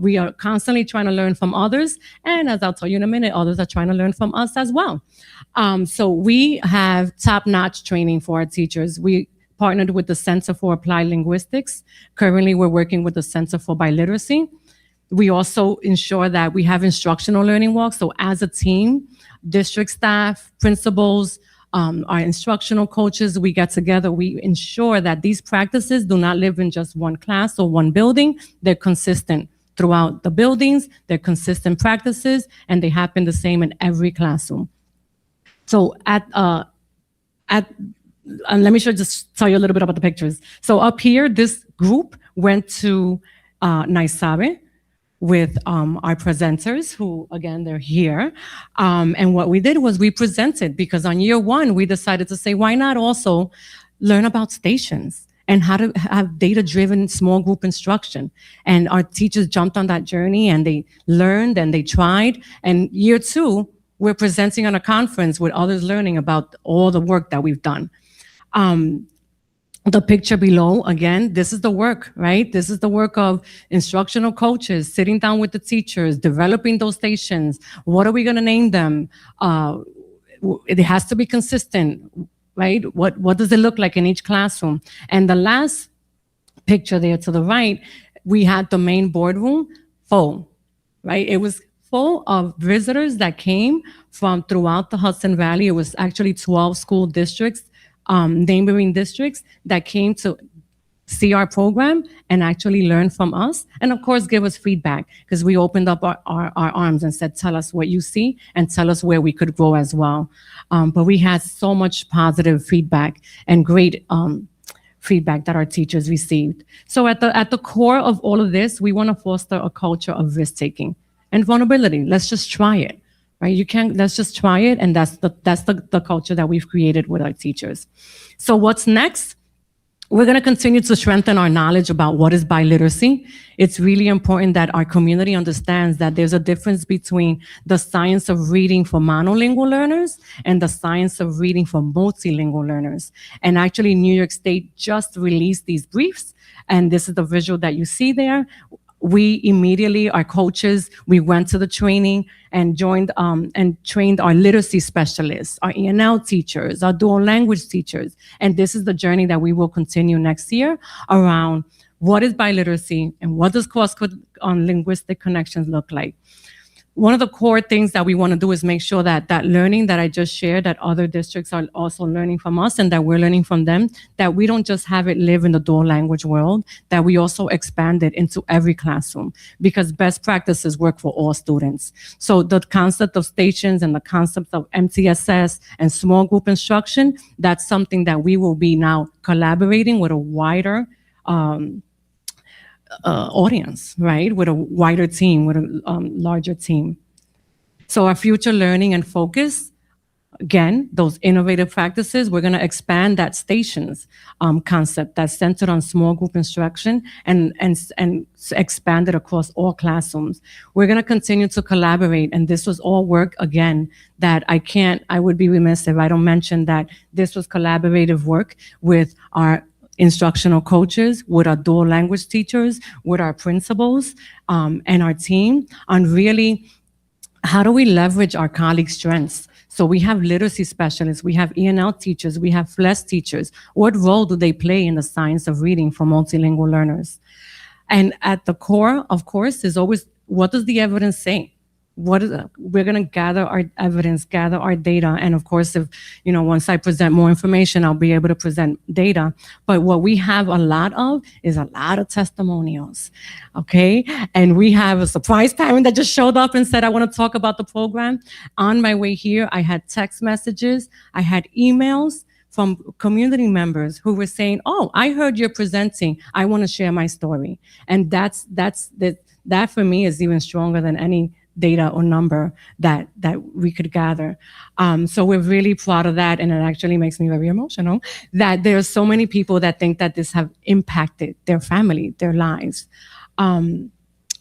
We are constantly trying to learn from others. And as I'll tell you in a minute, others are trying to learn from us as well. So we have top-notch training for our teachers. We partnered with the Center for Applied Linguistics. Currently, we're working with the Center for Biliteracy. We also ensure that we have instructional learning walks. So as a team, district staff, principals, our instructional coaches, we get together, we ensure that these practices do not live in just one class or one building. They're consistent throughout the buildings, they're consistent practices, and they happen the same in every classroom. So and let me just tell you a little bit about the pictures. So up here, this group went to Naisabe with our presenters who, again, they're here. And what we did was we presented because on year one, we decided to say, why not also learn about stations and how to have data-driven small group instruction. And our teachers jumped on that journey and they learned and they tried. And year two, we're presenting on a conference with others learning about all the work that we've done. The picture below, again, this is the work, right? This is the work of instructional coaches, sitting down with the teachers, developing those stations. What are we going to name them? It has to be consistent, right? What does it look like in each classroom? And the last picture there to the right, we had the main boardroom full, right? It was full of visitors that came from throughout the Hudson Valley. It was actually 12 school districts neighboring districts that came to see our program and actually learn from us, and of course give us feedback, because we opened up our arms and said, tell us what you see and tell us where we could grow as well. But we had so much positive feedback and great feedback that our teachers received. So at the core of all of this, we want to foster a culture of risk-taking and vulnerability. Let's just try it, right? Let's just try it, and that's the culture that we've created with our teachers. So what's next? We're going to continue to strengthen our knowledge about what is biliteracy. It's really important that our community understands that there's a difference between the science of reading for monolingual learners and the science of reading for multilingual learners. And actually, New York State just released these briefs, and this is the visual that you see there. We immediately, our coaches, we went to the training and joined and trained our literacy specialists, our ENL teachers, our dual language teachers. And this is the journey that we will continue next year around what is biliteracy and what does cross-linguistic connections look like. One of the core things that we want to do is make sure that that learning that I just shared, that other districts are also learning from us and that we're learning from them, that we don't just have it live in the dual language world, that we also expand it into every classroom, because best practices work for all students. So the concept of stations and the concept of MTSS and small group instruction, that's something that we will be now collaborating with a wider audience, right? With a wider team, with a larger team. So our future learning and focus, again, those innovative practices, we're going to expand that stations concept that's centered on small group instruction and expand it across all classrooms. We're going to continue to collaborate, and this was all work, again, that I would be remiss if I don't mention that this was collaborative work with our instructional coaches, with our dual language teachers, with our principals, and our team on really how do we leverage our colleagues' strengths. So we have literacy specialists, we have ENL teachers, we have FLES teachers. What role do they play in the science of reading for multilingual learners? And at the core, of course, is always, what does the evidence say? We're going to gather our evidence, gather our data. And of course, if, once I present more information, I'll be able to present data. But what we have a lot of is a lot of testimonials, okay? And we have a surprise parent that just showed up and said, I want to talk about the program. On my way here, I had text messages, I had emails from community members who were saying, oh, I heard you're presenting, I want to share my story. And that for me is even stronger than any data or number that we could gather. So we're really proud of that, and it actually makes me very emotional that there are so many people that think that this have impacted their family, their lives. I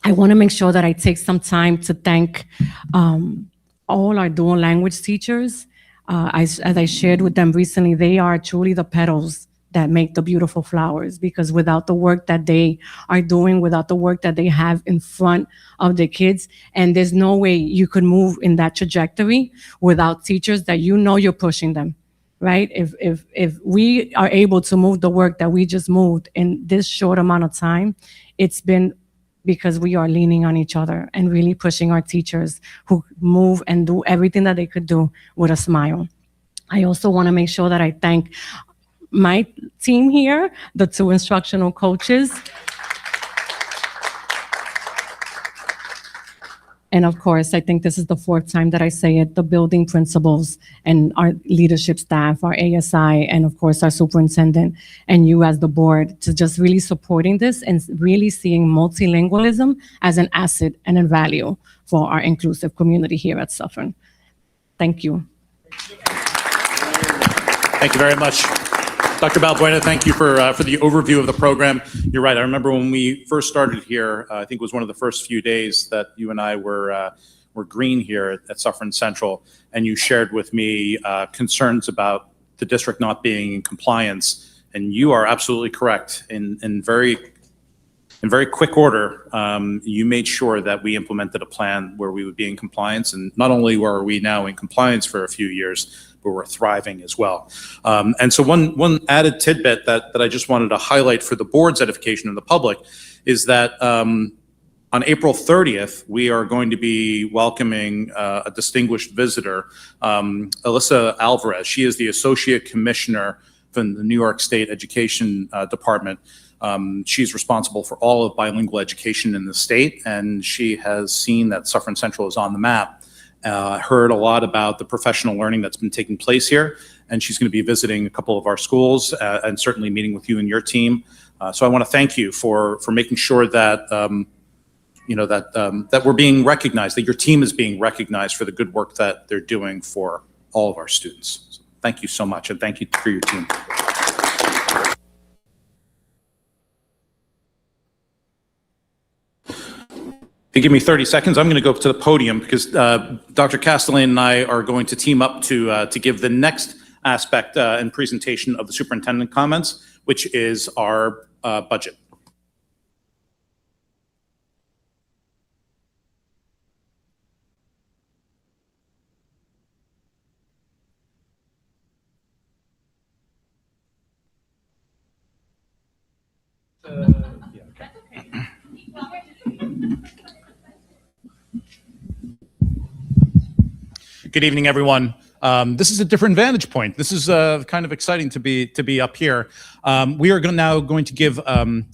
want to make sure that I take some time to thank all our dual language teachers. As I shared with them recently, they are truly the petals that make the beautiful flowers, because without the work that they are doing, without the work that they have in front of the kids, and there's no way you could move in that trajectory without teachers that you're pushing them, right? If we are able to move the work that we just moved in this short amount of time, it's been because we are leaning on each other and really pushing our teachers who move and do everything that they could do with a smile. I also want to make sure that I thank my team here, the two instructional coaches. And of course, I think this is the fourth time that I say it, the building principals and our leadership staff, our ASI, and of course, our superintendent, and you as the board, to just really supporting this and really seeing multilingualism as an asset and a value for our inclusive community here at Suffern. Thank you. Thank you very much. Dr. Balbuena, thank you for the overview of the program. You're right. I remember when we first started here, I think it was one of the first few days that you and I were green here at Suffern Central, and you shared with me concerns about the district not being in compliance. And you are absolutely correct. In very quick order, you made sure that we implemented a plan where we would be in compliance. And not only were we now in compliance for a few years, but we're thriving as well. And so one added tidbit that I just wanted to highlight for the board's edification of the public is that on April 30th, we are going to be welcoming a distinguished visitor, Alyssa Alvarez. She is the Associate Commissioner in the New York State Education Department. She's responsible for all of bilingual education in the state, and she has seen that Suffern Central is on the map. Heard a lot about the professional learning that's been taking place here, and she's going to be visiting a couple of our schools and certainly meeting with you and your team. So I want to thank you for making sure that that we're being recognized, that your team is being recognized for the good work that they're doing for all of our students. So thank you so much, and thank you for your team. If you give me 30 seconds, I'm going to go up to the podium because Dr. Castellane and I are going to team up to give the next aspect and presentation of the superintendent comments, which is our budget. Good evening, everyone. This is a different vantage point. This is kind of exciting to be up here. We are now going to give I'm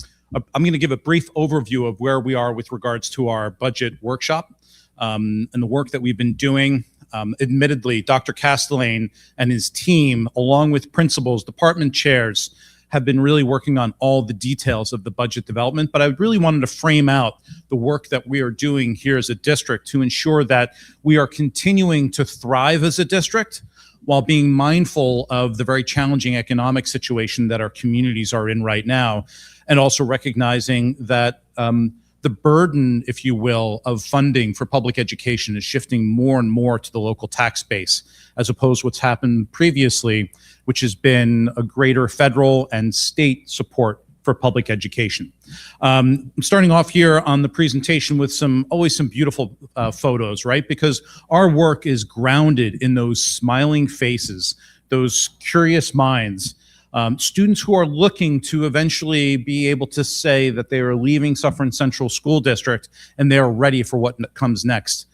going to give a brief overview of where we are with regards to our budget workshop and the work that we've been doing. Admittedly, Dr. Castellane and his team, along with principals, department chairs, have been really working on all the details of the budget development, but I really wanted to frame out the work that we are doing here as a district to ensure that we are continuing to thrive as a district while being mindful of the very challenging economic situation that our communities are in right now, and also recognizing that the burden, if you will, of funding for public education is shifting more and more to the local tax base, as opposed to what's happened previously, which has been a greater federal and state support for public education. I'm starting off here on the presentation with always some beautiful photos, right? Because our work is grounded in those smiling faces, those curious minds, students who are looking to eventually be able to say that they are leaving Suffern Central School District and they are ready for what comes next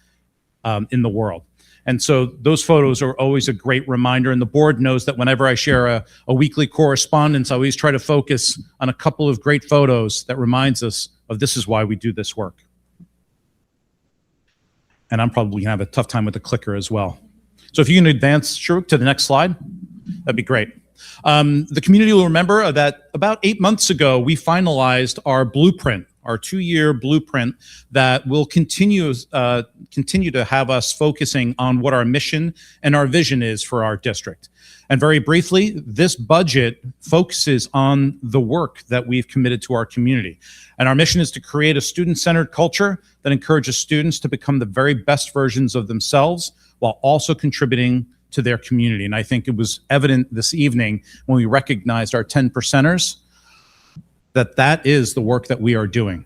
in the world. And so those photos are always a great reminder, and the board knows that whenever I share a weekly correspondence, I always try to focus on a couple of great photos that reminds us of this is why we do this work. And I'm probably gonna have a tough time with the clicker as well. So if you can advance, Sharuk, to the next slide, that'd be great. The community will remember that about 8 months ago, we finalized our blueprint, our 2-year blueprint that will continue to have us focusing on what our mission and our vision is for our district. And very briefly, this budget focuses on the work that we've committed to our community. And our mission is to create a student-centered culture that encourages students to become the very best versions of themselves while also contributing to their community. And I think it was evident this evening when we recognized our 10 percenters that is the work that we are doing.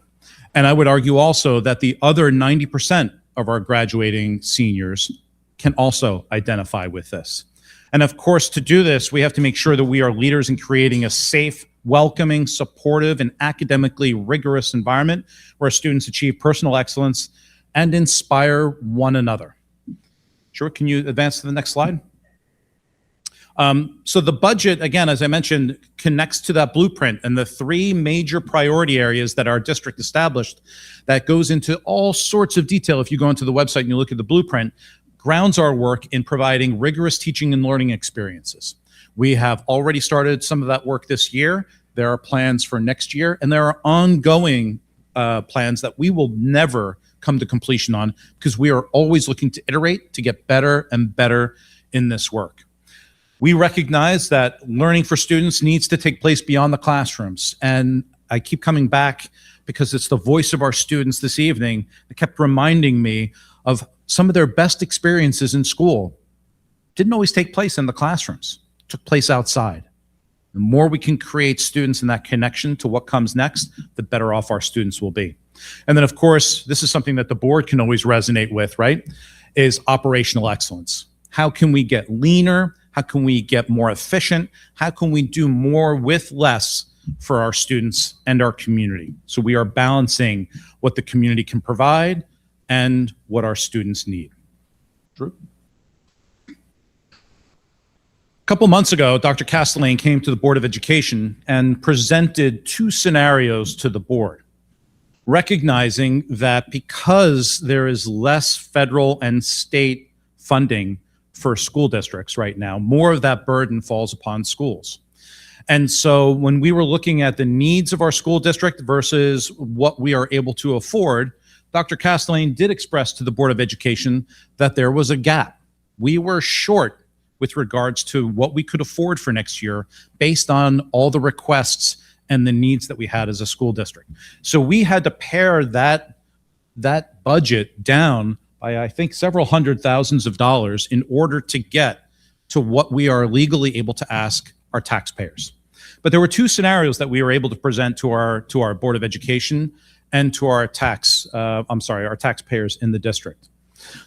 And I would argue also that the other 90% of our graduating seniors can also identify with this. And of course, to do this, we have to make sure that we are leaders in creating a safe, welcoming, supportive, and academically rigorous environment where students achieve personal excellence and inspire one another. Sure, can you advance to the next slide? So the budget, again, as I mentioned, connects to that blueprint and the 3 major priority areas that our district established that goes into all sorts of detail. If you go into the website and you look at the blueprint, grounds our work in providing rigorous teaching and learning experiences. We have already started some of that work this year. There are plans for next year, and there are ongoing plans that we will never come to completion on because we are always looking to iterate to get better and better in this work. We recognize that learning for students needs to take place beyond the classrooms. And I keep coming back because it's the voice of our students this evening that kept reminding me of some of their best experiences in school. Didn't always take place in the classrooms, took place outside. The more we can create students in that connection to what comes next, the better off our students will be. And then, of course, this is something that the board can always resonate with, right? Is operational excellence. How can we get leaner? How can we get more efficient? How can we do more with less for our students and our community? So we are balancing what the community can provide and what our students need. Drew? couple months ago, Dr. Castellane came to the Board of Education and presented two scenarios to the board, recognizing that because there is less federal and state funding for school districts right now, more of that burden falls upon schools. And so when we were looking at the needs of our school district versus what we are able to afford, Dr. Castellane did express to the Board of Education that there was a gap. We were short with regards to what we could afford for next year based on all the requests and the needs that we had as a school district. So we had to pare that budget down by, I think, several hundred thousands of dollars in order to get to what we are legally able to ask our taxpayers. But there were two scenarios that we were able to present to our Board of Education and to our taxpayers in the district.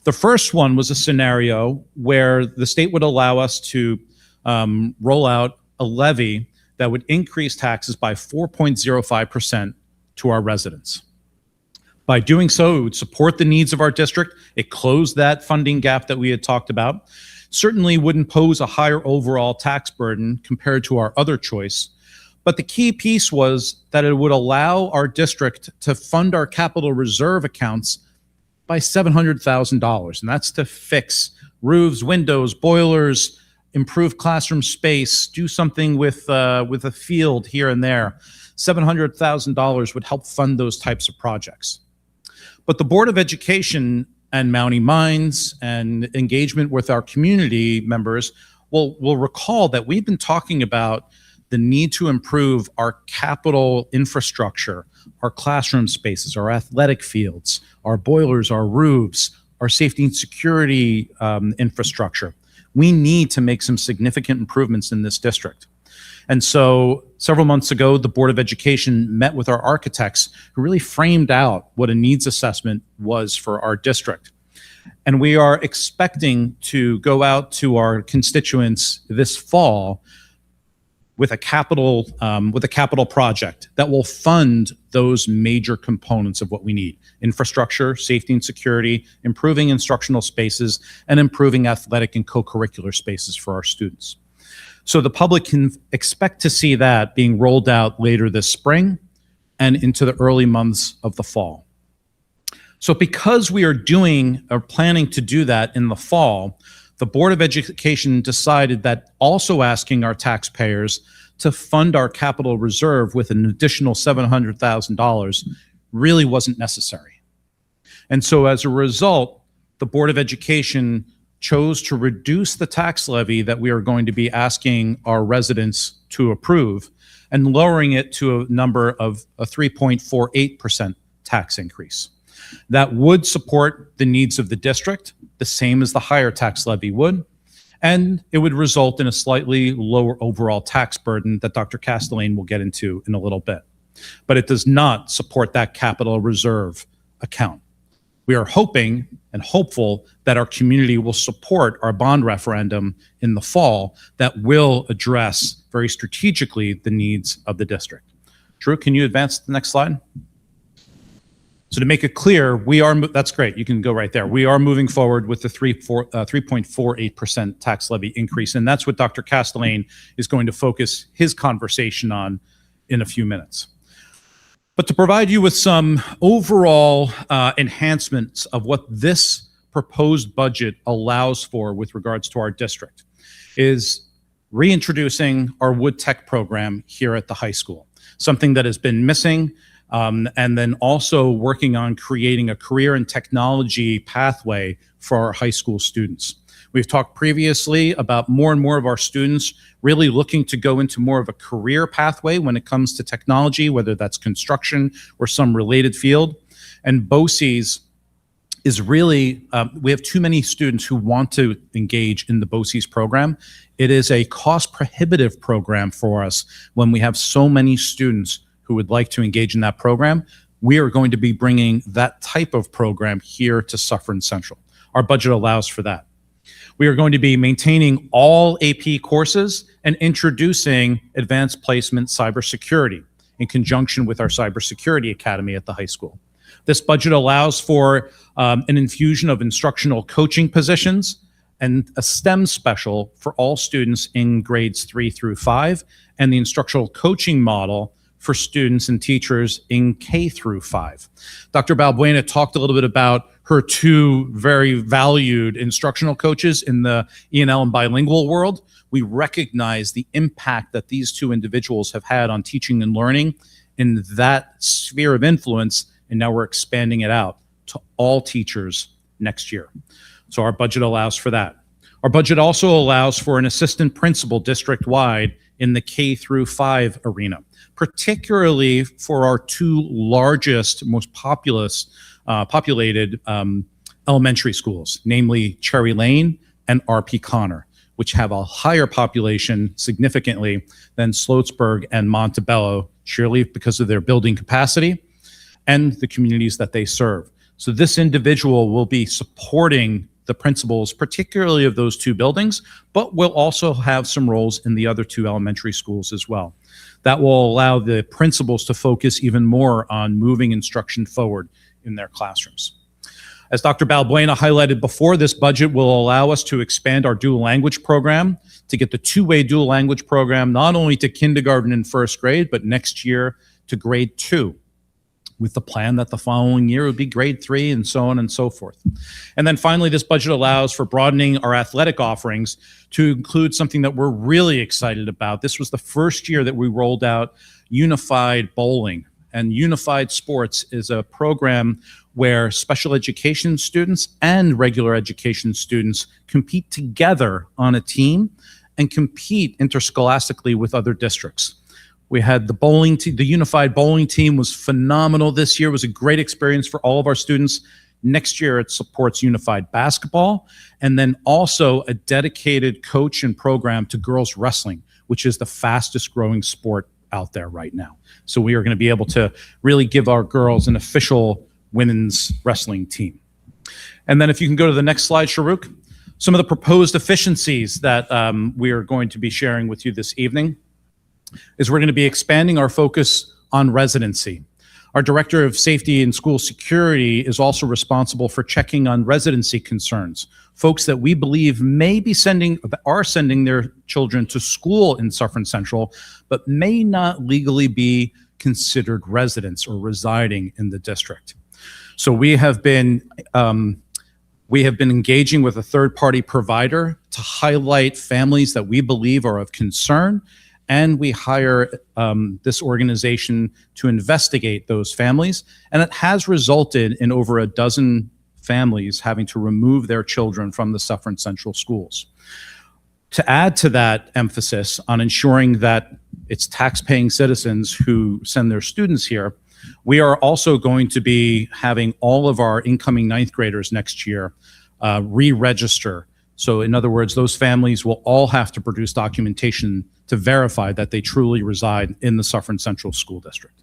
The first one was a scenario where the state would allow us to roll out a levy that would increase taxes by 4.05% to our residents. By doing so, it would support the needs of our district. It closed that funding gap that we had talked about. Certainly wouldn't pose a higher overall tax burden compared to our other choice. But the key piece was that it would allow our district to fund our capital reserve accounts by $700,000. And that's to fix roofs, windows, boilers, improve classroom space, do something with a field here and there. $700,000 would help fund those types of projects. But the Board of Education and Mountie Minds and engagement with our community members will recall that we've been talking about the need to improve our capital infrastructure, our classroom spaces, our athletic fields, our boilers, our roofs, our safety and security infrastructure. We need to make some significant improvements in this district. And so several months ago, the Board of Education met with our architects who really framed out what a needs assessment was for our district. And we are expecting to go out to our constituents this fall with a capital project that will fund those major components of what we need: infrastructure, safety and security, improving instructional spaces, and improving athletic and co-curricular spaces for our students. So the public can expect to see that being rolled out later this spring and into the early months of the fall. So because we are planning to do that in the fall, the Board of Education decided that also asking our taxpayers to fund our capital reserve with an additional $700,000 really wasn't necessary. And so as a result, the Board of Education chose to reduce the tax levy that we are going to be asking our residents to approve and lowering it to a number of a 3.48% tax increase. That would support the needs of the district, the same as the higher tax levy would, and it would result in a slightly lower overall tax burden that Dr. Castellane will get into in a little bit. But it does not support that capital reserve account. We are hoping and hopeful that our community will support our bond referendum in the fall that will address very strategically the needs of the district. Drew, can you advance to the next slide? So to make it clear, that's great, you can go right there. We are moving forward with the 3.48% tax levy increase, and that's what Dr. Castellane is going to focus his conversation on in a few minutes. But to provide you with some overall enhancements of what this proposed budget allows for with regards to our district is reintroducing our Wood Tech program here at the high school, something that has been missing, and then also working on creating a career and technology pathway for our high school students. We've talked previously about more and more of our students really looking to go into more of a career pathway when it comes to technology, whether that's construction or some related field. And BOCES is really, we have too many students who want to engage in the BOCES program. It is a cost prohibitive program for us when we have so many students who would like to engage in that program. We are going to be bringing that type of program here to Suffern Central. Our budget allows for that. We are going to be maintaining all AP courses and introducing advanced placement cybersecurity in conjunction with our cybersecurity academy at the high school. This budget allows for an infusion of instructional coaching positions and a STEM special for all students in grades 3 through 5, and the instructional coaching model for students and teachers in K through 5. Dr. Balbuena talked a little bit about her two very valued instructional coaches in the E&L and bilingual world. We recognize the impact that these two individuals have had on teaching and learning in that sphere of influence, and now we're expanding it out to all teachers next year. So our budget allows for that. Our budget also allows for an assistant principal district-wide in the K through 5 arena, particularly for our two largest, most populated elementary schools, namely Cherry Lane and RP Connor, which have a higher population significantly than Sloatsburg and Montebello, surely because of their building capacity and the communities that they serve. So this individual will be supporting the principals, particularly of those two buildings, but will also have some roles in the other two elementary schools as well. That will allow the principals to focus even more on moving instruction forward in their classrooms. As Dr. Balbuena highlighted before, this budget will allow us to expand our dual language program to get the two-way dual language program not only to kindergarten and first grade, but next year to grade 2, with the plan that the following year would be grade 3 and so on and so forth. And then finally, this budget allows for broadening our athletic offerings to include something that we're really excited about. This was the first year that we rolled out unified bowling. And Unified Sports is a program where special education students and regular education students compete together on a team and compete interscholastically with other districts. We had the bowling team, the unified bowling team was phenomenal this year. It was a great experience for all of our students. Next year, it supports unified basketball and then also a dedicated coach and program to girls wrestling, which is the fastest growing sport out there right now. So we are going to be able to really give our girls an official women's wrestling team. And then if you can go to the next slide, Sharuk, some of the proposed efficiencies that we are going to be sharing with you this evening is we're going to be expanding our focus on residency. Our Director of Safety and School Security is also responsible for checking on residency concerns, folks that we believe may be are sending their children to school in Suffern Central, but may not legally be considered residents or residing in the district. So we have been engaging with a third-party provider to highlight families that we believe are of concern, and we hire this organization to investigate those families. And it has resulted in over a dozen families having to remove their children from the Suffern Central schools. To add to that emphasis on ensuring that it's tax-paying citizens who send their students here, we are also going to be having all of our incoming 9th graders next year re-register. So in other words, those families will all have to produce documentation to verify that they truly reside in the Suffern Central School District.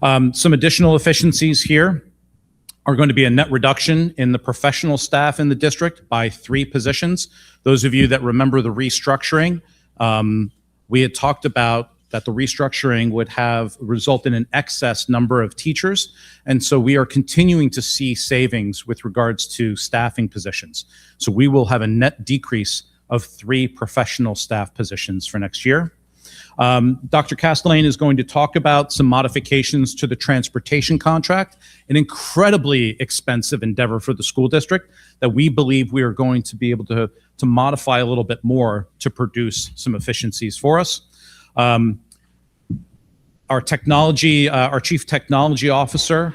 Some additional efficiencies here are going to be a net reduction in the professional staff in the district by 3 positions. Those of you that remember the restructuring, we had talked about that the restructuring would have result in an excess number of teachers. And so we are continuing to see savings with regards to staffing positions. So we will have a net decrease of 3 professional staff positions for next year. Dr. Castellane is going to talk about some modifications to the transportation contract, an incredibly expensive endeavor for the school district that we believe we are going to be able to modify a little bit more to produce some efficiencies for us. Our chief technology officer,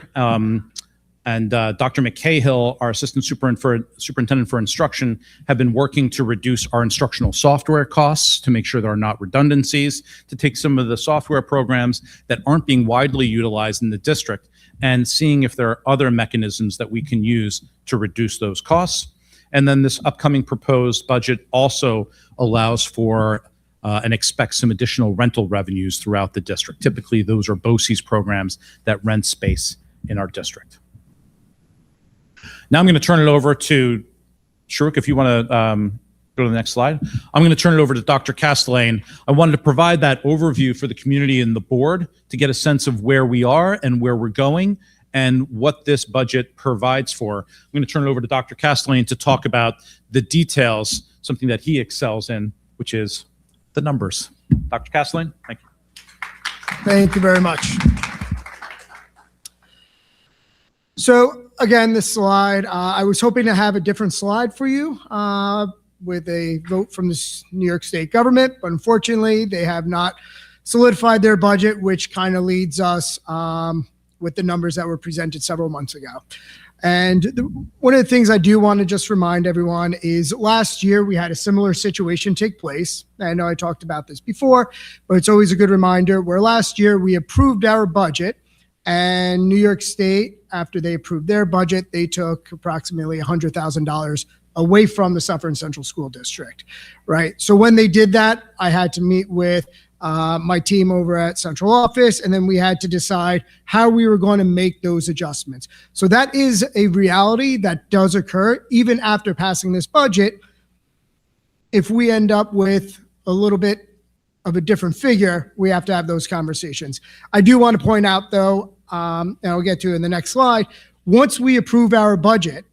and Dr. McCahill, our assistant superintendent for instruction, have been working to reduce our instructional software costs to make sure there are not redundancies, to take some of the software programs that aren't being widely utilized in the district and seeing if there are other mechanisms that we can use to reduce those costs. And then this upcoming proposed budget also allows for and expects some additional rental revenues throughout the district. Typically, those are BOCES programs that rent space in our district. Now I'm going to turn it over to Sharuk, if you want to go to the next slide. I'm going to turn it over to Dr. Castellane. I wanted to provide that overview for the community and the board to get a sense of where we are and where we're going, and what this budget provides for. I'm going to turn it over to Dr. Castellane to talk about the details, something that he excels in, which is the numbers. Dr. Castellane, thank you. Thank you very much. So again, this slide, I was hoping to have a different slide for you with a vote from the New York State government, but unfortunately they have not solidified their budget, which kind of leads us with the numbers that were presented several months ago. And one of the things I do want to just remind everyone is last year we had a similar situation take place. I know I talked about this before, but it's always a good reminder where last year we approved our budget, and New York State, after they approved their budget, they took approximately $100,000 away from the Suffern Central School District, right? So when they did that, I had to meet with my team over at central office, and then we had to decide how we were going to make those adjustments. So that is a reality that does occur even after passing this budget. If we end up with a little bit of a different figure, we have to have those conversations. I do want to point out though, and I'll get to in the next slide, once we approve our budget,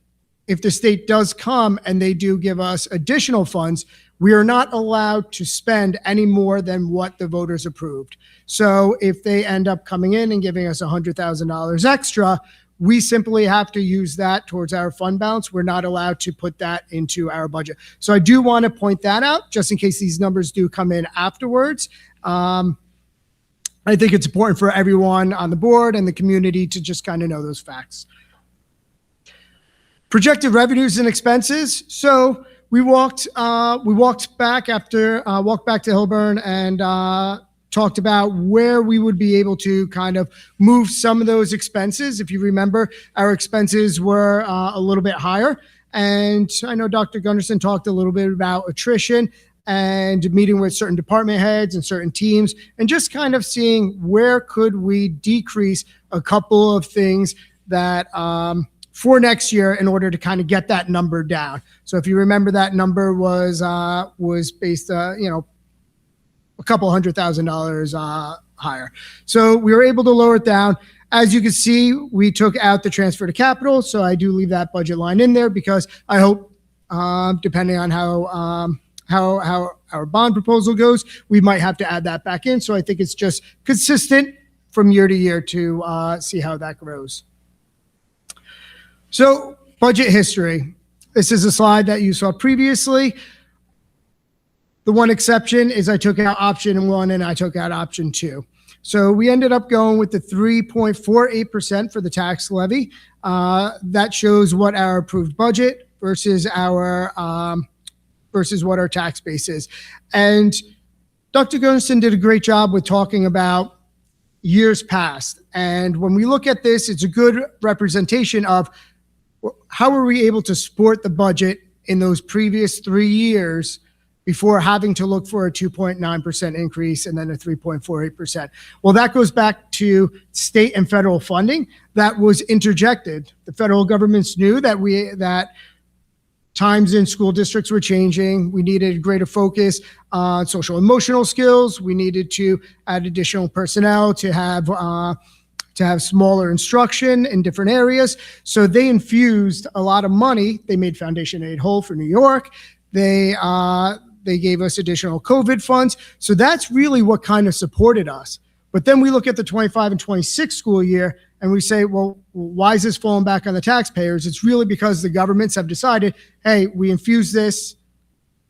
if the state does come and they do give us additional funds, we are not allowed to spend any more than what the voters approved. So if they end up coming in and giving us $100,000 extra, we simply have to use that towards our fund balance. We're not allowed to put that into our budget. So I do want to point that out just in case these numbers do come in afterwards. I think it's important for everyone on the board and the community to just kind of know those facts. Projected revenues and expenses. So we walked back to Hilburn and talked about where we would be able to kind of move some of those expenses. If you remember, our expenses were a little bit higher. And I know Dr. Gunderson talked a little bit about attrition and meeting with certain department heads and certain teams and just kind of seeing where could we decrease a couple of things that for next year in order to kind of get that number down. So if you remember, that number was based, a couple $100,000 higher. So we were able to lower it down. As you can see, we took out the transfer to capital. So I do leave that budget line in there because I hope, depending on how our bond proposal goes, we might have to add that back in. So I think it's just consistent from year to year to see how that grows. So budget history. This is a slide that you saw previously. The one exception is I took out option 1 and I took out option 2. So we ended up going with the 3.48% for the tax levy. That shows what our approved budget versus what our tax base is. And Dr. Gunderson did a great job with talking about years past. And when we look at this, it's a good representation of how were we able to support the budget in those previous 3 years before having to look for a 2.9% increase and then a 3.48%. Well, that goes back to state and federal funding that was interjected. The federal governments knew that times in school districts were changing. We needed greater focus on social emotional skills. We needed to add additional personnel to have smaller instruction in different areas. So they infused a lot of money. They made foundation aid whole for New York. They gave us additional COVID funds. So that's really what kind of supported us. But then we look at the 25 and 26 school year and we say, well, why is this falling back on the taxpayers? It's really because the governments have decided, hey, we infused this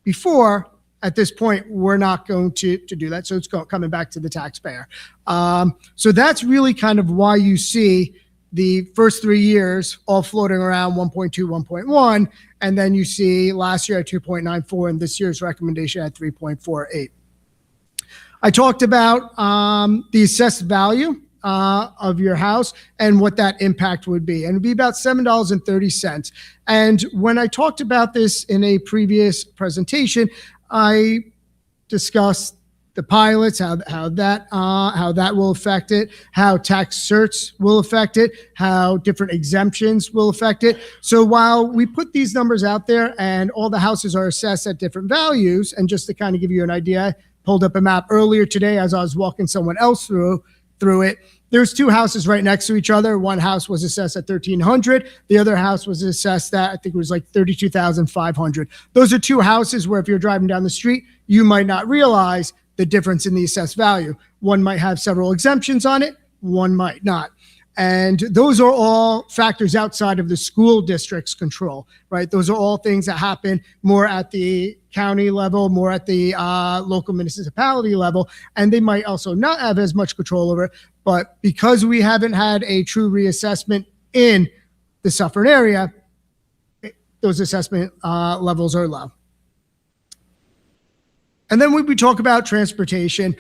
before. At this point, we're not going to do that. So it's coming back to the taxpayer. So that's really kind of why you see the first 3 years all floating around 1.2, 1.1. And then you see last year at 2.94 and this year's recommendation at 3.48. I talked about the assessed value of your house and what that impact would be. And it'd be about $7.30. And when I talked about this in a previous presentation, I discussed the pilots, how that will affect it, how tax certs will affect it, how different exemptions will affect it. So while we put these numbers out there and all the houses are assessed at different values, and just to kind of give you an idea, I pulled up a map earlier today as I was walking someone else through it. there's two houses right next to each other. One house was assessed at $1,300. The other house was assessed at, I think it was like $32,500. Those are two houses where if you're driving down the street, you might not realize the difference in the assessed value. One might have several exemptions on it, one might not. And those are all factors outside of the school district's control, right? Those are all things that happen more at the county level, more at the local municipality level, and they might also not have as much control over it. But because we haven't had a true reassessment in the Suffern area, those assessment levels are low. And then when we talk about transportation,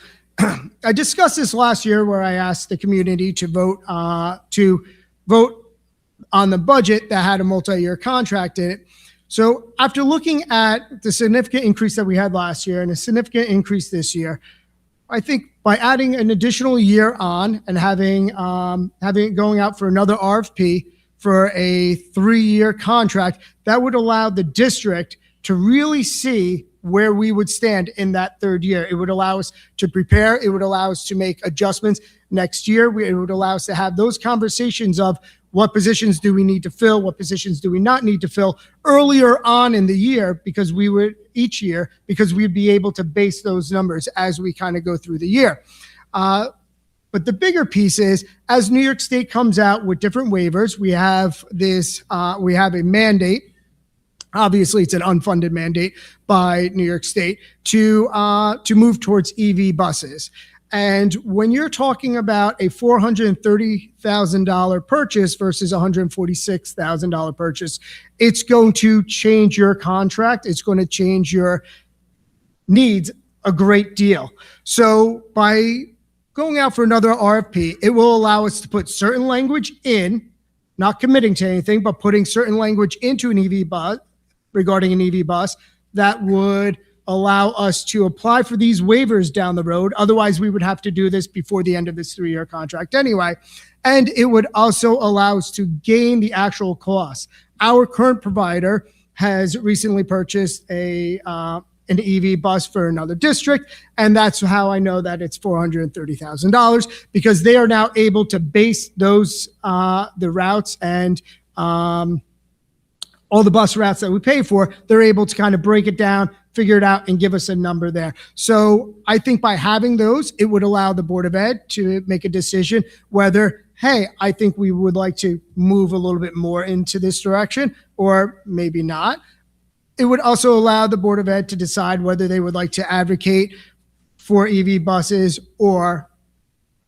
I discussed this last year where I asked the community to vote on the budget that had a multi-year contract in it. So after looking at the significant increase that we had last year and a significant increase this year, I think by adding an additional year on and having going out for another RFP for a 3-year contract, that would allow the district to really see where we would stand in that third year. It would allow us to prepare. It would allow us to make adjustments next year. It would allow us to have those conversations of what positions do we need to fill, what positions do we not need to fill earlier on in the year, because we would each year, because we'd be able to base those numbers as we kind of go through the year. But the bigger piece is, as New York State comes out with different waivers, we have a mandate. Obviously, it's an unfunded mandate by New York State to move towards EV buses. And when you're talking about a $430,000 purchase versus a $146,000 purchase, it's going to change your contract. It's going to change your needs a great deal. So by going out for another RFP, it will allow us to put certain language in, not committing to anything, but putting certain language into an EV bus, regarding an EV bus, that would allow us to apply for these waivers down the road. Otherwise, we would have to do this before the end of this 3-year contract anyway. And it would also allow us to gain the actual cost. Our current provider has recently purchased an EV bus for another district, and that's how I know that it's $430,000, because they are now able to base those the routes and all the bus routes that we pay for. They're able to kind of break it down, figure it out, and give us a number there. So I think by having those, it would allow the Board of Ed to make a decision whether, hey, I think we would like to move a little bit more into this direction, or maybe not. It would also allow the Board of Ed to decide whether they would like to advocate for EV buses or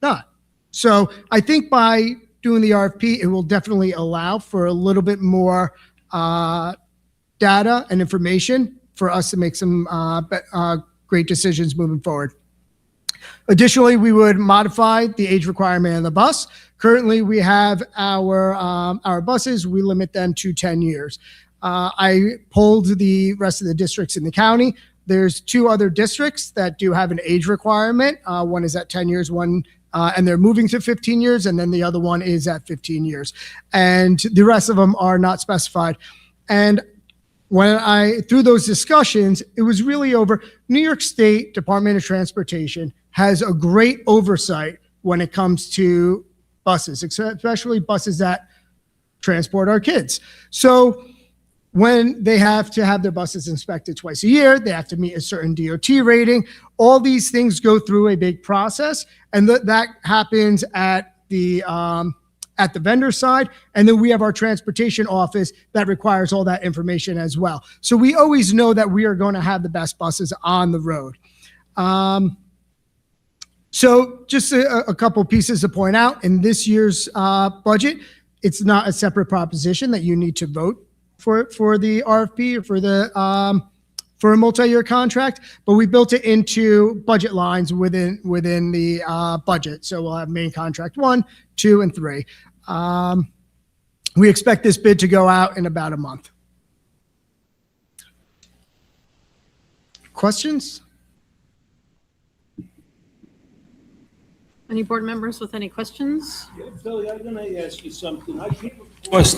not. So I think by doing the RFP, it will definitely allow for a little bit more data and information for us to make some great decisions moving forward. Additionally, we would modify the age requirement on the bus. Currently, we have our buses, we limit them to 10 years. I polled the rest of the districts in the county. There's 2 other districts that do have an age requirement. One is at 10 years, and they're moving to 15 years, and then the other one is at 15 years. And the rest of them are not specified. And through those discussions, it was really over. New York State Department of Transportation has a great oversight when it comes to buses, especially buses that transport our kids. So when they have to have their buses inspected twice a year, they have to meet a certain DOT rating. All these things go through a big process, and that happens at the vendor side. And then we have our transportation office that requires all that information as well. So we always know that we are going to have the best buses on the road. So just a couple pieces to point out. In this year's budget, it's not a separate proposition that you need to vote for the RFP or for a multi-year contract, but we built it into budget lines within the budget. So we'll have main contract 1, 2, and 3. We expect this bid to go out in about a month. Questions? Any board members with any questions? Yeah, Billy, I'm going to ask you something. I came across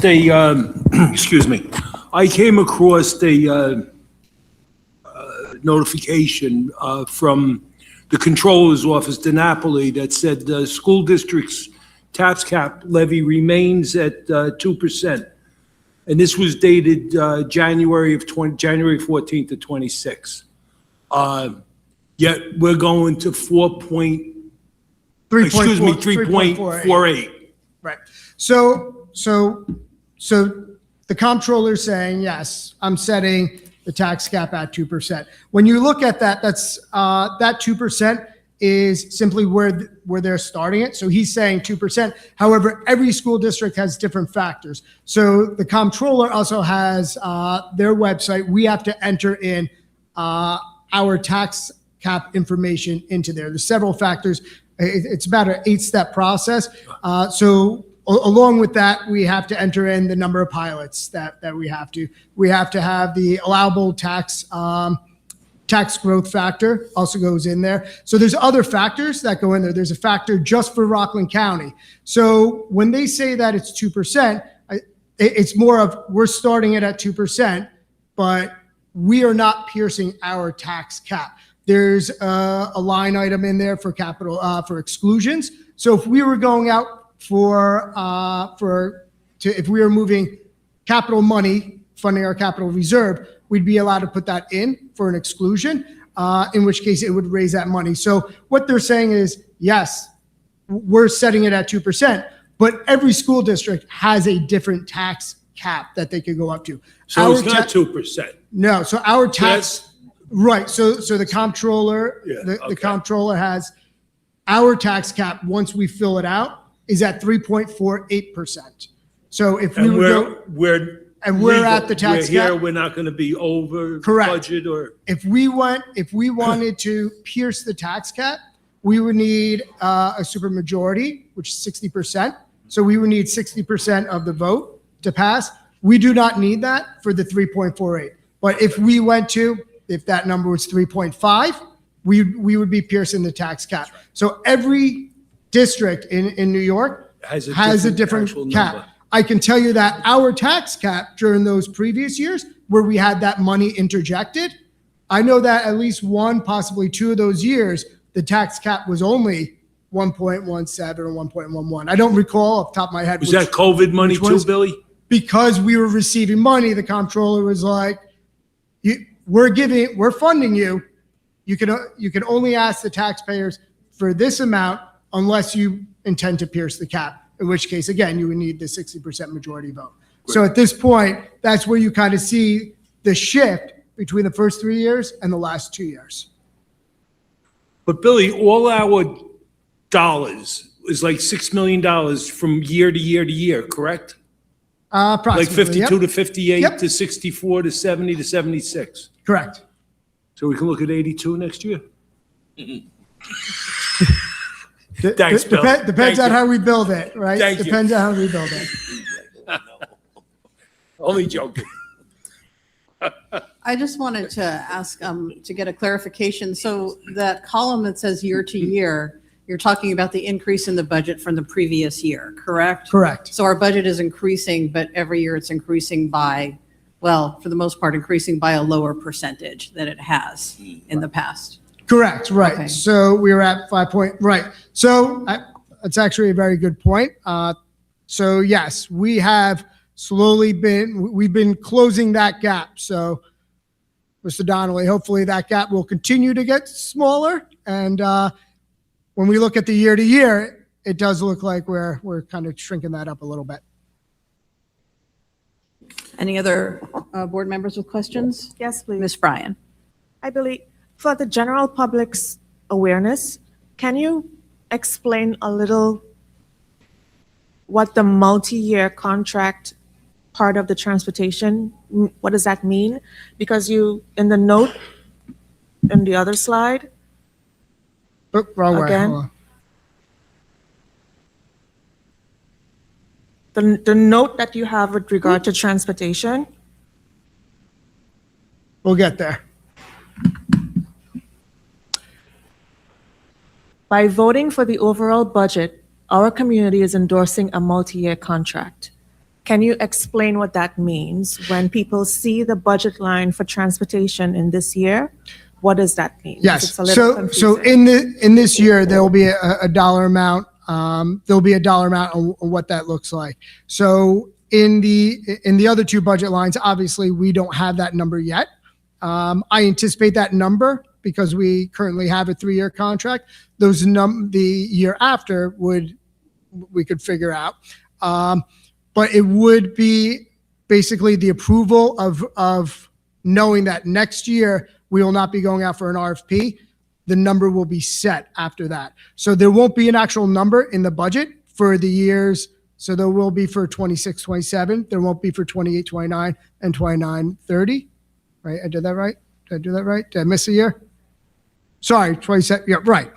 excuse me. I came across a notification from the Controller's Office, DeNapoli, that said school districts tax cap levy remains at 2%. And this was dated January 14th to 26. Yet we're going to 3.48. Right. So the comptroller is saying, yes, I'm setting the tax cap at 2%. When you look at that, that's that 2% is simply where they're starting it. So he's saying 2%. However, every school district has different factors. So the comptroller also has their website. We have to enter in our tax cap information into there. There's several factors. It's about an 8-step process. So along with that, we have to enter in the number of pilots that we have to. We have to have the allowable tax growth factor also goes in there. So there's other factors that go in there. There's a factor just for Rockland County. So when they say that it's 2%, it's more of we're starting it at 2%, but we are not piercing our tax cap. There's a line item in there for capital for exclusions. So if we were going out if we were moving capital money, funding our capital reserve, we'd be allowed to put that in for an exclusion, in which case it would raise that money. So what they're saying is, yes, we're setting it at 2%, but every school district has a different tax cap that they could go up to. So it's not 2%. No, so our tax, right, so the comptroller, the comptroller has our tax cap, once we fill it out, is at 3.48%. So if we we're at the tax cap, we're not going to be over correct. Budget or If we wanted to pierce the tax cap, we would need a supermajority, which is 60%. So we would need 60% of the vote to pass. We do not need that for the 3.48. But if that number was 3.5, we would be piercing the tax cap. So every district in New York has a different cap. number. I can tell you that our tax cap during those previous years where we had that money interjected, I know that at least one, possibly two of those years, the tax cap was only 1.17 or 1.11. I don't recall off the top of my head. Was that COVID money too, Billy? Because we were receiving money, the comptroller was like, we're funding you. You can only ask the taxpayers for this amount unless you intend to pierce the cap, in which case, again, you would need the 60% majority vote. Great. So at this point, that's where you kind of see the shift between the first 3 years and the last 2 years. But Billy, all our dollars is like $6 million from year to year to year, correct? Approximately, like 52 to 58 Yep. to 64 to 70 to 76. Correct. So we can look at 82 next year? Thanks, Bill. Depends on how we build it, right? Thank you. Depends on how we build it. Only joking. I just wanted to ask to get a clarification. So that column that says year to year, you're talking about the increase in the budget from the previous year, correct? Correct. So our budget is increasing, but every year it's increasing by, well, for the most part, increasing by a lower percentage than it has in the past. Correct, right. Okay. So we were at 5 point, right. So that's actually a very good point. So yes, we've been closing that gap. So Mr. Donnelly, hopefully that gap will continue to get smaller. And when we look at the year to year, it does look like we're kind of shrinking that up a little bit. Any other board members with questions? Yes, please. Ms. Bryan. I believe for the general public's awareness, can you explain a little what the multi-year contract part of the transportation, what does that mean? Because you, in the note, in the other slide. Oh, wrong way. Again. Hold on. The note that you have with regard to transportation. We'll get there. By voting for the overall budget, our community is endorsing a multi-year contract. Can you explain what that means? When people see the budget line for transportation in this year, what does that mean? Yes. It's a little So confusing. in this year, there will be a dollar amount there'll be a dollar amount on what that looks like. So in the other two budget lines, obviously we don't have that number yet. I anticipate that number because we currently have a 3-year contract. The year after we could figure out. But it would be basically the approval of knowing that next year we will not be going out for an RFP. The number will be set after that. So there won't be an actual number in the budget for the years. So there will be for 26, 27. There won't be for 28, 29, and 29, 30. Right? I did that right? Did I do that right? Did I miss a year? Sorry, 27. Yeah, right.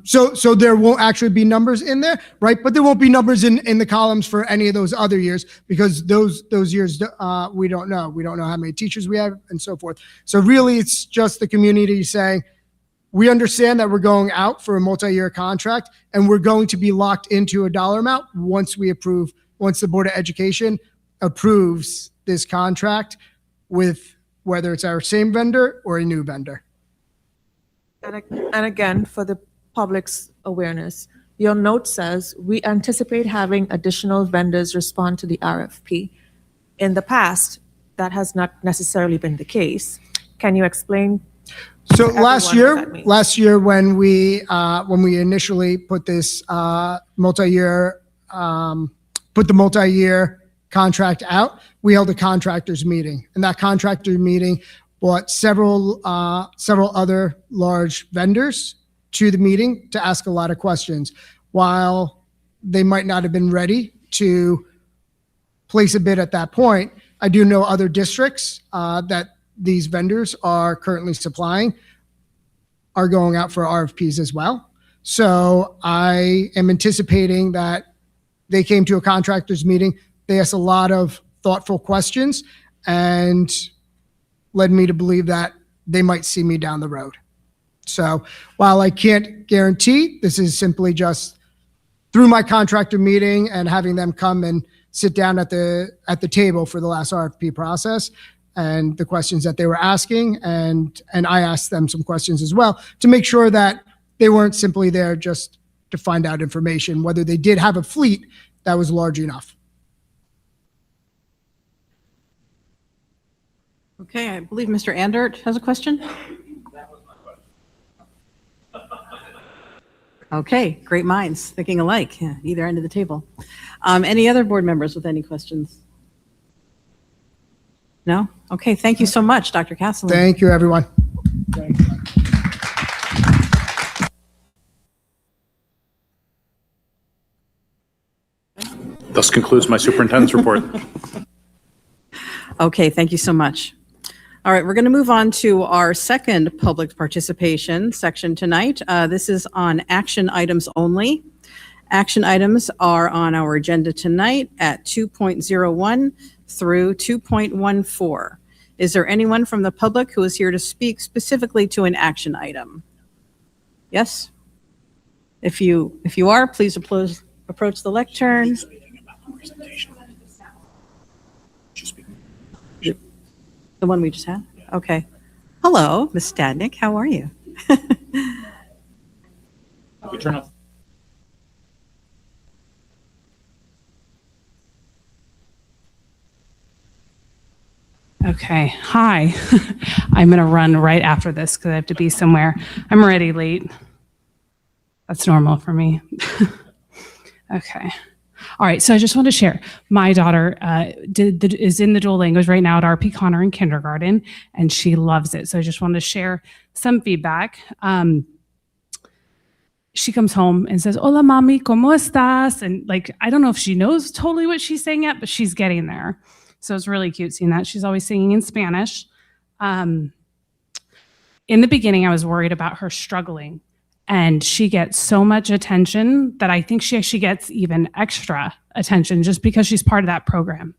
So there won't actually be numbers in there, right? But there won't be numbers in the columns for any of those other years because those years we don't know. We don't know how many teachers we have and so forth. So really, it's just the community saying, we understand that we're going out for a multi-year contract and we're going to be locked into a dollar amount once the Board of Education approves this contract with whether it's our same vendor or a new vendor. And again, for the public's awareness, your note says, we anticipate having additional vendors respond to the RFP. In the past, that has not necessarily been the case. Can you explain? So last year when we initially put this multi-year contract out, we held a contractors meeting, and that contractor meeting brought several other large vendors to the meeting to ask a lot of questions. While they might not have been ready to place a bid at that point, I do know other districts that these vendors are currently supplying are going out for RFPs as well. So I am anticipating that they came to a contractors meeting. They asked a lot of thoughtful questions and led me to believe that they might see me down the road. So while I can't guarantee, this is simply just through my contractor meeting and having them come and sit down at the table for the last RFP process and the questions that they were asking. And I asked them some questions as well to make sure that they weren't simply there just to find out information, whether they did have a fleet that was large enough. Okay, I believe Mr. Andert has a question. Okay, great minds thinking alike, either end of the table. Any other board members with any questions? No? Okay, thank you so much, Dr. Castleman. Thank you, everyone. Thus concludes my superintendent's report. Okay, thank you so much. All right, we're going to move on to our second public participation section tonight. This is on action items only. Action items are on our agenda tonight at 2.01 through 2.14. Is there anyone from the public who is here to speak specifically to an action item? Yes? If you are, please approach the lectern. The one we just had? Okay. Hello, Ms. Stadnick. How are you? We turn off. Okay. Hi. I'm going to run right after this because I have to be somewhere. I'm already late. That's normal for me. Okay. All right, so I just want to share. My daughter is in the dual language right now at RP Connor in kindergarten, and she loves it. So I just wanted to share some feedback. She comes home and says, "Hola, mami, ¿cómo estás?" And I don't know if she knows totally what she's saying yet, but she's getting there. So it's really cute seeing that. She's always singing in Spanish. In the beginning, I was worried about her struggling. And she gets so much attention that I think she actually gets even extra attention just because she's part of that program.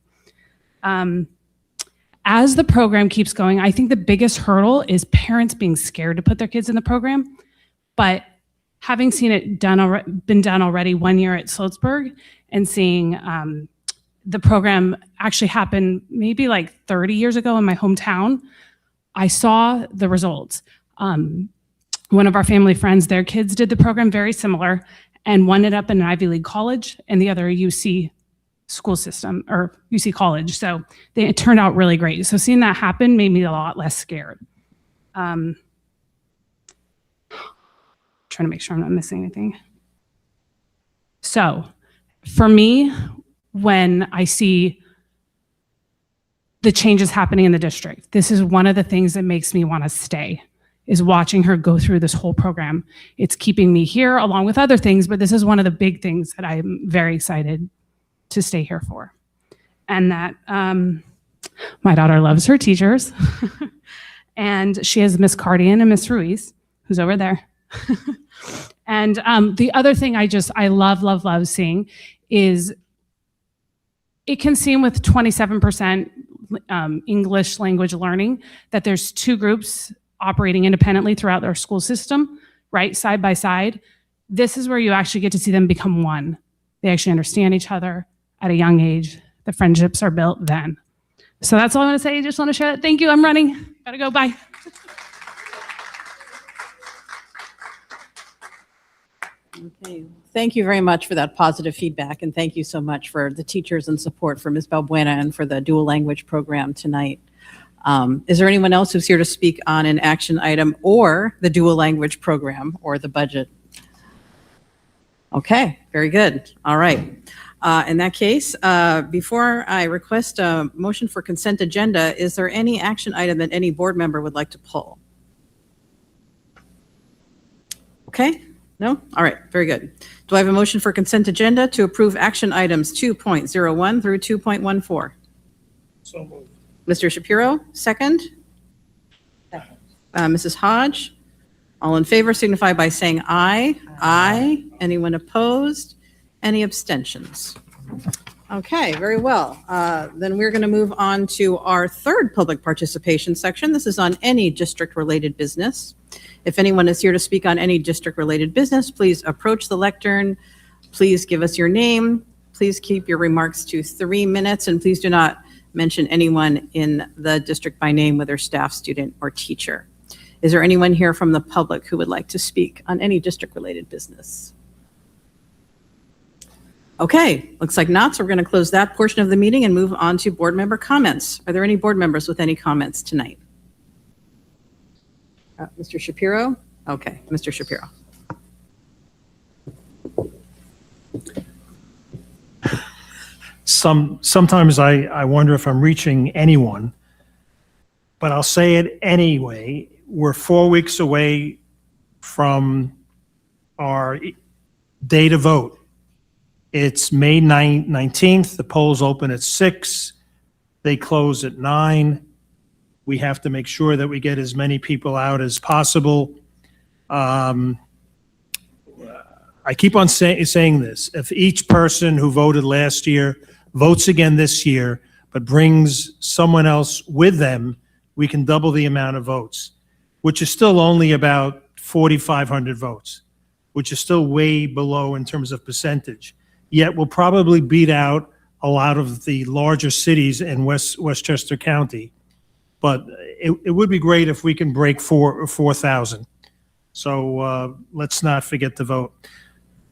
As the program keeps going, I think the biggest hurdle is parents being scared to put their kids in the program. But having seen it been done already 1 year at Sloatsburg and seeing the program actually happen maybe 30 years ago in my hometown, I saw the results. One of our family friends, their kids did the program very similar, and one ended up in an Ivy League college and the other a UC school system or UC college. So it turned out really great. So seeing that happen made me a lot less scared. Trying to make sure I'm not missing anything. So for me, when I see the changes happening in the district, this is one of the things that makes me want to stay, is watching her go through this whole program. It's keeping me here along with other things, but this is one of the big things that I'm very excited to stay here for. And that my daughter loves her teachers. And she has Miss Cardian and Miss Ruiz, who's over there. And the other thing I love seeing is it can seem with 27% English language learning that there's two groups operating independently throughout their school system, right, side by side. This is where you actually get to see them become one. They actually understand each other at a young age. The friendships are built then. So that's all I want to say. I just want to share that. Thank you. I'm running. Gotta go. Bye. Okay. Thank you very much for that positive feedback, and thank you so much for the teachers and support for Ms. Balbuena and for the dual language program tonight. Is there anyone else who's here to speak on an action item or the dual language program or the budget? Okay, very good. All right. In that case, before I request a motion for consent agenda, is there any action item that any board member would like to pull? Okay, no? All right, very good. Do I have a motion for consent agenda to approve action items 2.01 through 2.14? So moved. Mr. Shapiro, second? Mrs. Hodge? All in favor signify by saying aye. Aye. Anyone opposed? Any abstentions? Okay, very well. Then we're going to move on to our third public participation section. This is on any district-related business. If anyone is here to speak on any district-related business, please approach the lectern. Please give us your name. Please keep your remarks to 3 minutes, and please do not mention anyone in the district by name, whether staff, student, or teacher. Is there anyone here from the public who would like to speak on any district-related business? Okay, looks like not, so we're going to close that portion of the meeting and move on to board member comments. Are there any board members with any comments tonight? Mr. Shapiro? Okay, Mr. Shapiro. Sometimes I wonder if I'm reaching anyone, but I'll say it anyway. We're 4 weeks away from our day to vote. It's May 19th. The polls open at 6. They close at 9. We have to make sure that we get as many people out as possible. I keep on saying this. If each person who voted last year votes again this year, but brings someone else with them, we can double the amount of votes, which is still only about 4,500 votes, which is still way below in terms of percentage. Yet we'll probably beat out a lot of the larger cities in Westchester County. But it would be great if we can break 4,000. So let's not forget to vote.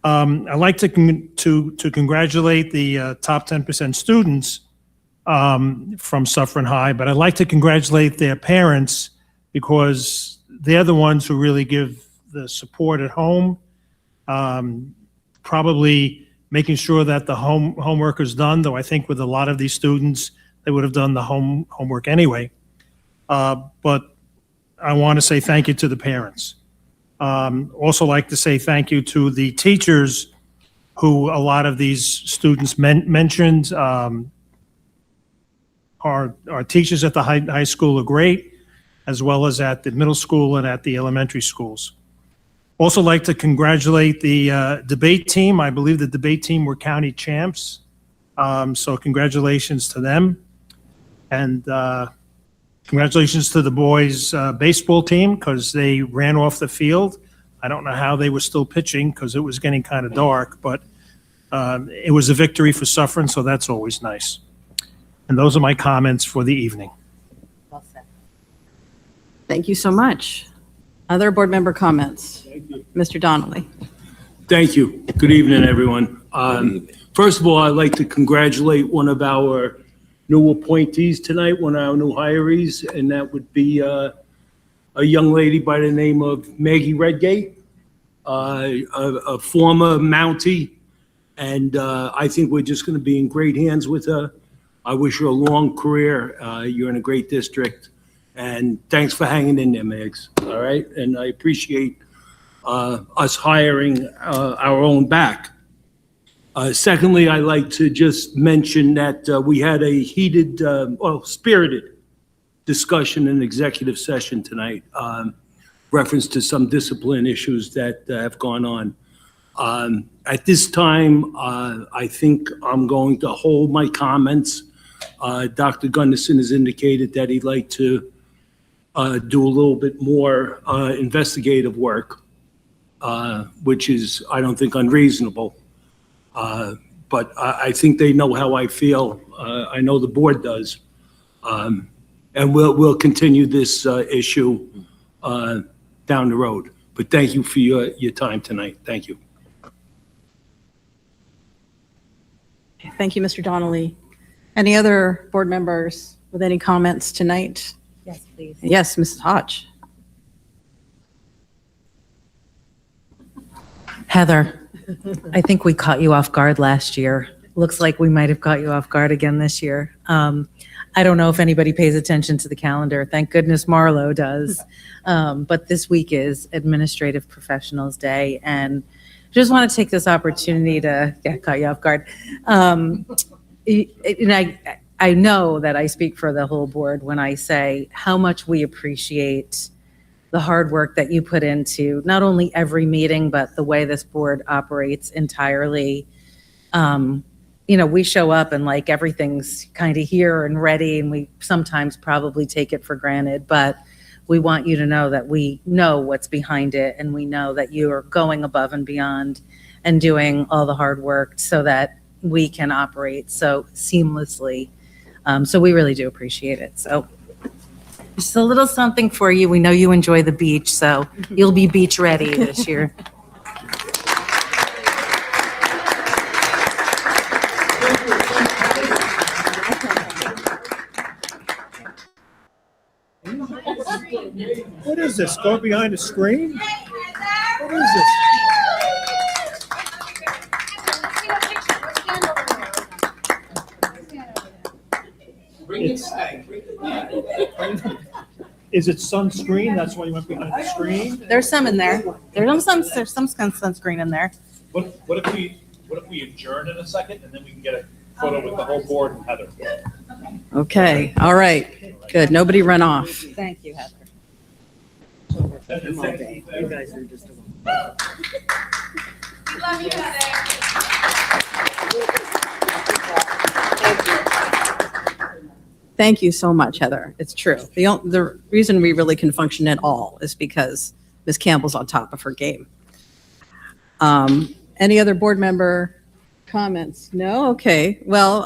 I'd like to congratulate the top 10% students from Suffern High, but I'd like to congratulate their parents because they're the ones who really give the support at home, probably making sure that the homework is done, though I think with a lot of these students, they would have done the homework anyway. But I want to say thank you to the parents. Also like to say thank you to the teachers who a lot of these students mentioned. Our teachers at the high school are great, as well as at the middle school and at the elementary schools. Also like to congratulate the debate team. I believe the debate team were county champs. So congratulations to them. And congratulations to the boys baseball team because they ran off the field. I don't know how they were still pitching because it was getting kind of dark, but it was a victory for Suffern, so that's always nice. And those are my comments for the evening. Well said. Thank you so much. Other board member comments? Thank you. Mr. Donnelly. Thank you. Good evening, everyone. First of all, I'd like to congratulate one of our new appointees tonight, one of our new hirees, and that would be a young lady by the name of Maggie Redgate, a former Mountie, and I think we're just going to be in great hands with her. I wish her a long career. You're in a great district, and thanks for hanging in there, Megs. All right, and I appreciate us hiring our own back. Secondly, I'd like to just mention that we had a heated, spirited discussion in executive session tonight, reference to some discipline issues that have gone on. At this time, I think I'm going to hold my comments. Dr. Gunderson has indicated that he'd like to do a little bit more investigative work, which is, I don't think, unreasonable. But I think they know how I feel. I know the board does. And we'll continue this issue down the road. But thank you for your time tonight. Thank you. Thank you, Mr. Donnelly. Any other board members with any comments tonight? Yes, please. Yes, Mrs. Hodge. Heather, I think we caught you off guard last year. Looks like we might have caught you off guard again this year. I don't know if anybody pays attention to the calendar. Thank goodness Marlo does. But this week is Administrative Professionals Day, and just want to take this opportunity to caught you off guard. And I know that I speak for the whole board when I say how much we appreciate the hard work that you put into not only every meeting, but the way this board operates entirely. We show up and like everything's kind of here and ready, and we sometimes probably take it for granted, but we want you to know that we know what's behind it, and we know that you are going above and beyond and doing all the hard work so that we can operate so seamlessly. So we really do appreciate it. So just a little something for you. We know you enjoy the beach, so you'll be beach ready this year. What is this? Go behind the screen? What is this? Is it sunscreen? That's why you went behind the screen? There's some in there. There's some sunscreen in there. What if we adjourn in a second and then we can get a photo with the whole board and Heather? Okay, all right, good. Nobody run off. Thank you, Heather. You guys are just Love you, Heather. Thank you so much, Heather. It's true. The reason we really can function at all is because Ms. Campbell's on top of her game. Any other board member comments? No? Okay. Well,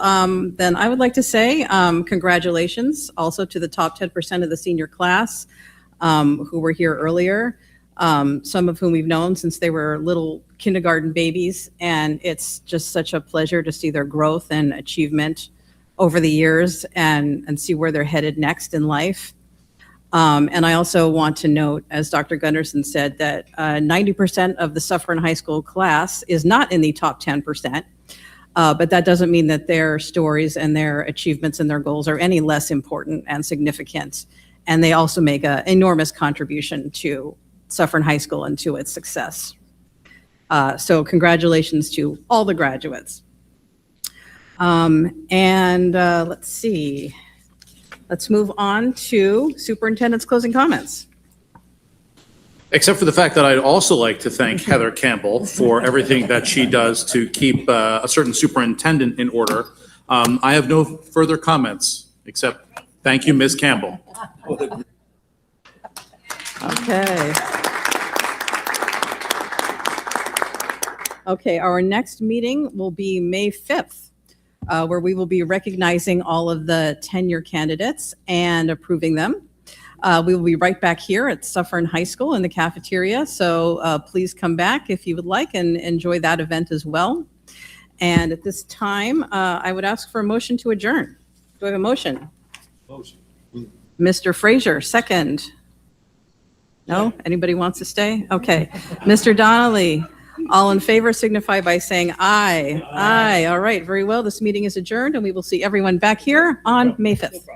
then I would like to say congratulations also to the top 10% of the senior class who were here earlier, some of whom we've known since they were little kindergarten babies. And it's just such a pleasure to see their growth and achievement over the years and see where they're headed next in life. And I also want to note, as Dr. Gunderson said, that 90% of the Suffern High School class is not in the top 10%, but that doesn't mean that their stories and their achievements and their goals are any less important and significant. And they also make an enormous contribution to Suffern High School and to its success. So congratulations to all the graduates. Let's see. Let's move on to superintendent's closing comments. Except for the fact that I'd also like to thank Heather Campbell for everything that she does to keep a certain superintendent in order. I have no further comments, except thank you, Ms. Campbell. Okay. Okay, our next meeting will be May 5th, where we will be recognizing all of the tenure candidates and approving them. We will be right back here at Suffern High School in the cafeteria. So please come back if you would like and enjoy that event as well. And at this time, I would ask for a motion to adjourn. Do I have a motion? Motion. Mr. Frazier, second. No? Anybody wants to stay? Okay. Mr. Donnelly, all in favor signify by saying aye. Aye. All right. Very well. This meeting is adjourned, and we will see everyone back here on May 5th.